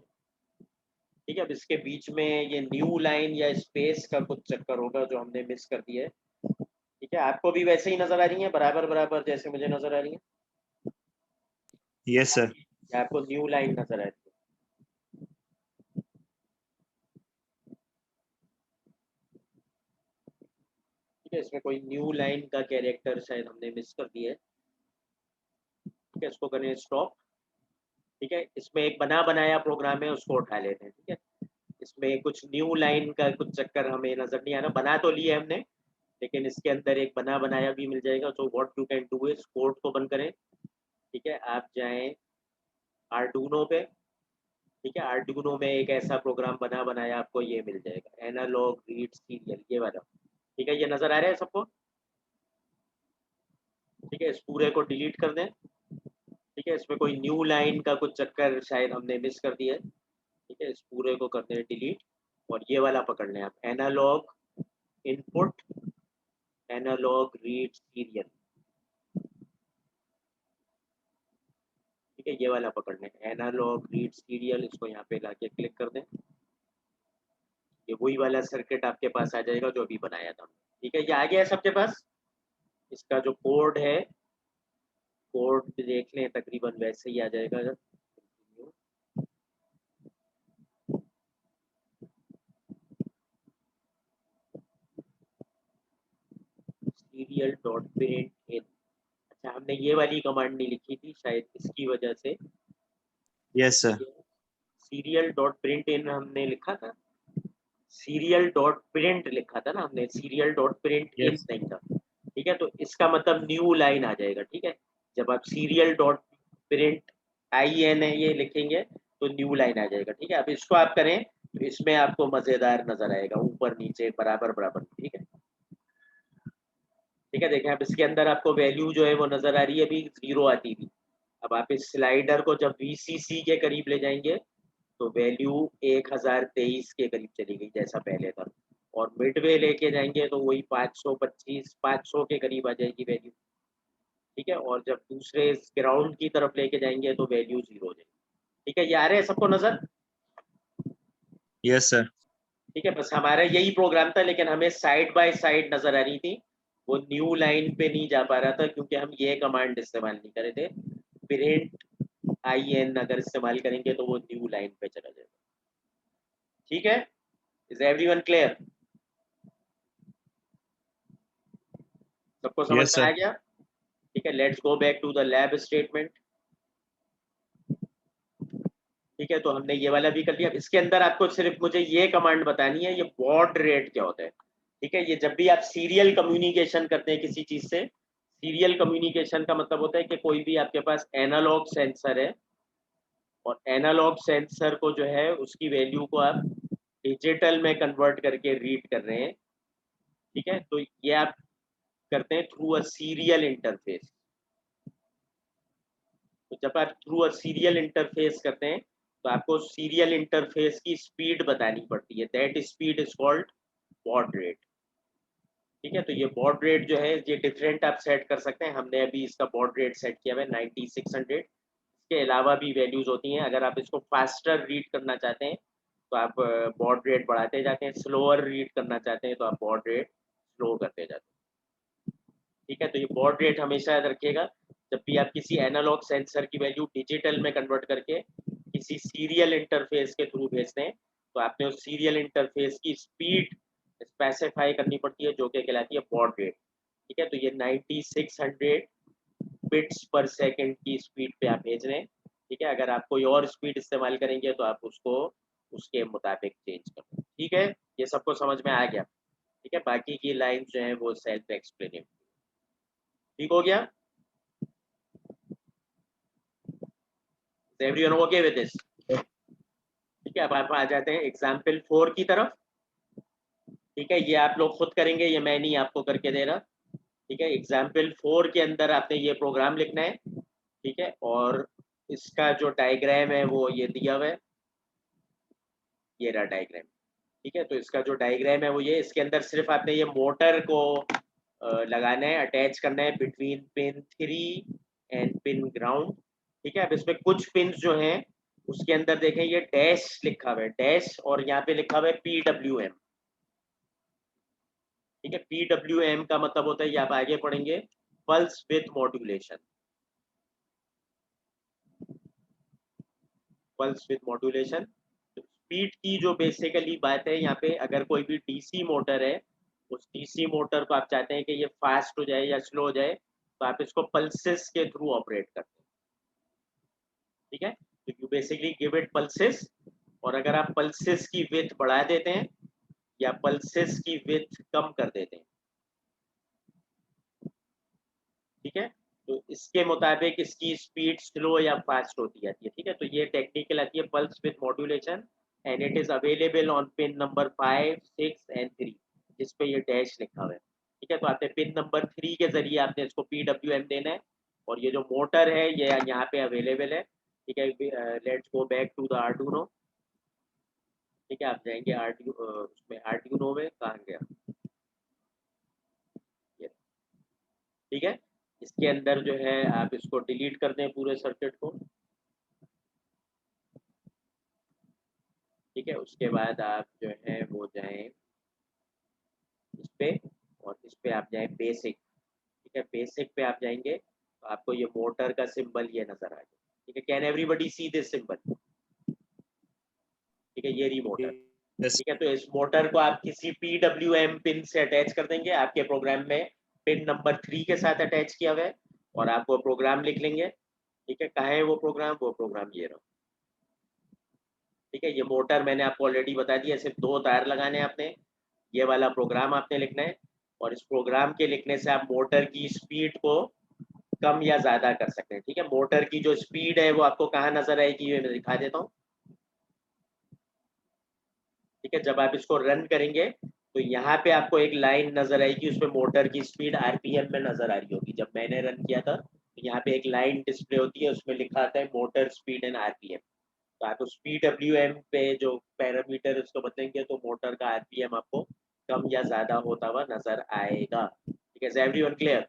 ठीक है, अब इसके बीच में ये न्यू लाइन या स्पेस का कुछ चक्कर होगा जो हमने मिस कर दिया है। ठीक है, आपको भी वैसे ही नजर आ रही है बराबर बराबर जैसे मुझे नजर आ रही है? Yes sir. या आपको न्यू लाइन नजर आ रही है? ठीक है, इसमें कोई न्यू लाइन का कैरेक्टर शायद हमने मिस कर दिया है। ठीक है, इसको करें स्टॉप। ठीक है, इसमें एक बना बनाया प्रोग्राम है उसको उठा लेते हैं। ठीक है, इसमें कुछ न्यू लाइन का कुछ चक्कर हमें नजर नहीं आ रहा, बना तो लिया हमने लेकिन इसके अंदर एक बना बनाया भी मिल जाएगा। तो what you can do is code को बंद करें। ठीक है, आप जाएं आर्डुइनो पे। ठीक है, आर्डुइनो में एक ऐसा प्रोग्राम बना बनाया आपको ये मिल जाएगा, एनालॉग रीड सीरियल, ये वाला। ठीक है, ये नजर आ रहा है सबको? ठीक है, इस पूरे को डिलीट कर दें। ठीक है, इसमें कोई न्यू लाइन का कुछ चक्कर शायद हमने मिस कर दिया है। ठीक है, इस पूरे को कर दें डिलीट और ये वाला पकड़ लें आप, analog input analog read serial. ठीक है, ये वाला पकड़ लें, एनालॉग रीड सीरियल, इसको यहाँ पे लाके क्लिक कर दें। ये वही वाला सर्किट आपके पास आ जाएगा जो अभी बनाया था। ठीक है, ये आ गया है सबके पास। इसका जो कोड है, कोड देख लें, तकरीबन वैसे ही आ जाएगा। Serial dot print in. अच्छा, हमने ये वाली कमांड नहीं लिखी थी शायद, इसकी वजह से। Yes sir. Serial dot print in हमने लिखा था, सीरियल डॉट प्रिंट लिखा था ना हमने, serial dot print in yes. नहीं था। ठीक है, तो इसका मतलब न्यू लाइन आ जाएगा। ठीक है, जब आप सीरियल डॉट प्रिंट IN है ये लिखेंगे तो न्यू लाइन आ जाएगा। ठीक है, अब इसको आप करें तो इसमें आपको मजेदार नजर आएगा, ऊपर नीचे बराबर बराबर। ठीक है, ठीक है, देखें अब इसके अंदर आपको वैल्यू जो है वो नजर आ रही है, अभी 0 आती थी। अब आप इस स्लाइडर को जब VCC के करीब ले जाएंगे तो वैल्यू 1023 के करीब चली गई जैसा पहले था। और मिडवे लेके जाएंगे तो वही 525 500 के करीब आ जाएगी वैल्यू। ठीक है, और जब दूसरे ग्राउंड की तरफ लेके जाएंगे तो वैल्यू 0 हो जाएगी। ठीक है, ये आ रहे हैं सबको नजर? Yes sir. ठीक है, बस हमारा यही प्रोग्राम था लेकिन हमें साइड बाय साइड नजर आ रही थी, वो न्यू लाइन पे नहीं जा पा रहा था क्योंकि हम ये कमांड इस्तेमाल नहीं कर रहे थे। प्रिंट IN अगर इस्तेमाल करेंगे तो वो न्यू लाइन पे चला जाएगा। ठीक है, इज एवरीवन क्लियर? सबको समझ यस में आ सर। गया? ठीक है, let's go back to the lab statement. ठीक है, तो हमने ये वाला भी कर लिया। इसके अंदर आपको सिर्फ मुझे ये कमांड बतानी है, ये बॉड रेट क्या होता है। ठीक है, ये जब भी आप सीरियल कम्युनिकेशन करते हैं किसी चीज से, सीरियल कम्युनिकेशन का मतलब होता है कि कोई भी आपके पास एनालॉग सेंसर है और एनालॉग सेंसर को जो है उसकी वैल्यू को आप डिजिटल में कन्वर्ट करके रीड कर रहे हैं। ठीक है, तो ये आप करते हैं थ्रू अ सीरियल इंटरफेस। तो जब आप थ्रू अ सीरियल इंटरफेस करते हैं तो आपको सीरियल इंटरफेस की स्पीड बतानी पड़ती है, that speed is called baud rate. ठीक है, तो ये बॉड रेट जो है ये डिफरेंट आप सेट कर सकते हैं। हमने अभी इसका बॉड रेट सेट किया है 9600। इसके अलावा भी वैल्यूज होती हैं, अगर आप इसको फास्टर रीड करना चाहते हैं तो आप बॉड रेट बढ़ाते जाते हैं, स्लोअर रीड करना चाहते हैं तो आप बॉड रेट स्लो करते जाते हैं। ठीक है, तो ये बॉड रेट हमेशा याद रखिएगा, जब भी आप किसी एनालॉग सेंसर की वैल्यू डिजिटल में कन्वर्ट करके किसी सीरियल इंटरफेस के थ्रू भेजते हैं तो आपने उस सीरियल इंटरफेस की स्पीड स्पेसिफाई करनी पड़ती है जो कि कहलाती है बॉड रेट। ठीक है, तो ये 9600 बिट्स पर सेकंड की स्पीड पे आप भेज रहे हैं। ठीक है, अगर आप कोई और स्पीड इस्तेमाल करेंगे तो आप उसको उसके मुताबिक चेंज कर दें। ठीक है, ये सबको समझ में आ गया? ठीक है, बाकी की लाइन जो है वो सेल्फ एक्सप्लेनेटरी। ठीक हो गया? Everyone okay with this? ठीक है, अब आप आ जाते हैं एग्जाम्पल 4 की तरफ। ठीक है, ये आप लोग खुद करेंगे, ये मैं नहीं आपको करके दे रहा। ठीक है, एग्जाम्पल 4 के अंदर आपने ये प्रोग्राम लिखना है। ठीक है, और इसका जो डायग्राम है वो ये दिया हुआ है, ये रहा डायग्राम। ठीक है, तो इसका जो डायग्राम है वो ये, इसके अंदर सिर्फ आपने ये मोटर को लगाना है, अटैच करना है between pin 3 and pin ground. ठीक है, अब इसमें कुछ पिन जो हैं उसके अंदर देखें ये डैश लिखा हुआ है, डैश, और यहाँ पे लिखा हुआ है PWM। ठीक है, PWM का मतलब होता है, ये आप आगे पढ़ेंगे, pulse with modulation. Pulse with modulation. Speed की जो बेसिकली बात है यहाँ पे, अगर कोई भी डीसी मोटर है, उस डीसी मोटर को आप चाहते हैं कि ये फास्ट हो जाए या स्लो हो जाए, तो आप इसको पल्सेस के थ्रू ऑपरेट करते हैं। ठीक है, तो you basically give it pulses, और अगर आप पल्सेस की विड्थ बढ़ा देते हैं या पल्सेस की विड्थ कम कर देते हैं, ठीक है, तो इसके मुताबिक इसकी स्पीड स्लो या फास्ट होती जाती है। ठीक है, तो ये टेक्निकल आती है pulse with modulation, and it is available on pin number 5, 6 and 3, जिस पे ये डैश लिखा हुआ है। ठीक है, तो आपने पिन नंबर 3 के जरिए आपने इसको PWM देना है, और ये जो मोटर है ये यहाँ पे अवेलेबल है। ठीक है, let's go back to the Arduino. ठीक है, आप जाएंगे उसमें आर्डुइनो में, कहाँ गया ये, ठीक है, इसके अंदर जो है आप इसको डिलीट कर दें पूरे सर्किट को। ठीक है, उसके बाद आप जो है वो जाएं इस पे, और इस पे आप जाएं बेसिक। ठीक है, बेसिक पे आप जाएंगे तो आपको ये मोटर का सिंबल ये नजर आ जाए। ठीक है, can everybody see this symbol? ठीक है, ये रही मोटर। Yes. ठीक है, तो इस मोटर को आप किसी PWM पिन से अटैच कर देंगे, आपके प्रोग्राम में पिन नंबर 3 के साथ अटैच किया हुआ है, और आप वो प्रोग्राम लिख लेंगे। ठीक है, कहाँ है वो प्रोग्राम ये रहा। ठीक है, ये मोटर मैंने आपको ऑलरेडी बता दिया, सिर्फ 2 तार लगाने हैं आपने, ये वाला प्रोग्राम आपने लिखना है, और इस प्रोग्राम के लिखने से आप मोटर की स्पीड को कम या ज़्यादा कर सकते हैं। ठीक है, मोटर की जो स्पीड है वो आपको कहाँ नजर आएगी, ये मैं दिखा देता हूँ। ठीक है, जब आप इसको रन करेंगे तो यहाँ पे आपको एक लाइन नजर आएगी, उसमें मोटर की स्पीड RPM में नजर आ रही होगी। जब मैंने रन किया था तो यहाँ पे एक लाइन डिस्प्ले होती है, उसमें लिखा आता है मोटर स्पीड एंड RPM। तो आप उस PWM पे जो पैरामीटर उसको बदलेंगे तो मोटर का RPM आपको कम या ज्यादा होता हुआ नजर आएगा। ठीक है, एवरीवन क्लियर?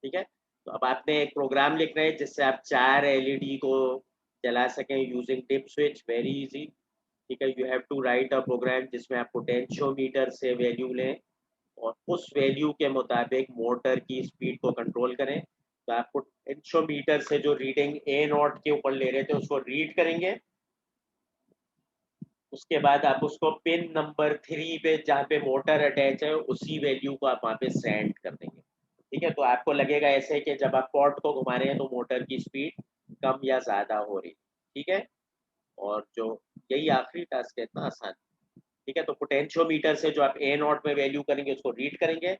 ठीक है, तो अब आपने एक प्रोग्राम लिखना है जिससे आप 4 LED को जला सकें using dip switch, very easy. ठीक है, you have to write a program जिसमें आप पोटेंशियोमीटर से वैल्यू लें और उस वैल्यू के मुताबिक मोटर की स्पीड को कंट्रोल करें। तो आप पोटेंशियोमीटर से जो रीडिंग A0 के ऊपर ले रहे थे उसको रीड करेंगे, उसके बाद आप उसको पिन नंबर 3 पे जहाँ पे मोटर अटैच है उसी वैल्यू को आप वहाँ पे सेंड कर देंगे। ठीक है, तो आपको लगेगा ऐसे कि जब आप पॉट को घुमा रहे हैं तो मोटर की स्पीड कम या ज़्यादा हो रही। ठीक है, और जो यही आखिरी टास्क है, इतना आसान। ठीक है, तो पोटेंशियोमीटर से जो आप A0 में वैल्यू करेंगे उसको रीड करेंगे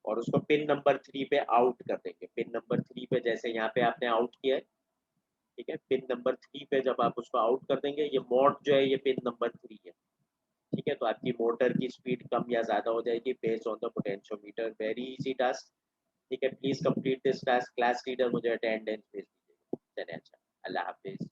और उसको पिन नंबर 3 पे आउट कर देंगे। पिन नंबर 3 पे जैसे यहाँ पे आपने आउट किया है, ठीक है, पिन नंबर 3 पे जब आप उसको आउट कर देंगे, ये मोड जो है ये पिन नंबर 3 है। ठीक है, तो आपकी मोटर की स्पीड कम या ज़्यादा हो जाएगी based on the potentiometer. Very easy task. ठीक है, please complete this task. Class leader मुझे अटेंडेंस भेज दीजिएगा। चले, अच्छा, अल्लाह हाफिज।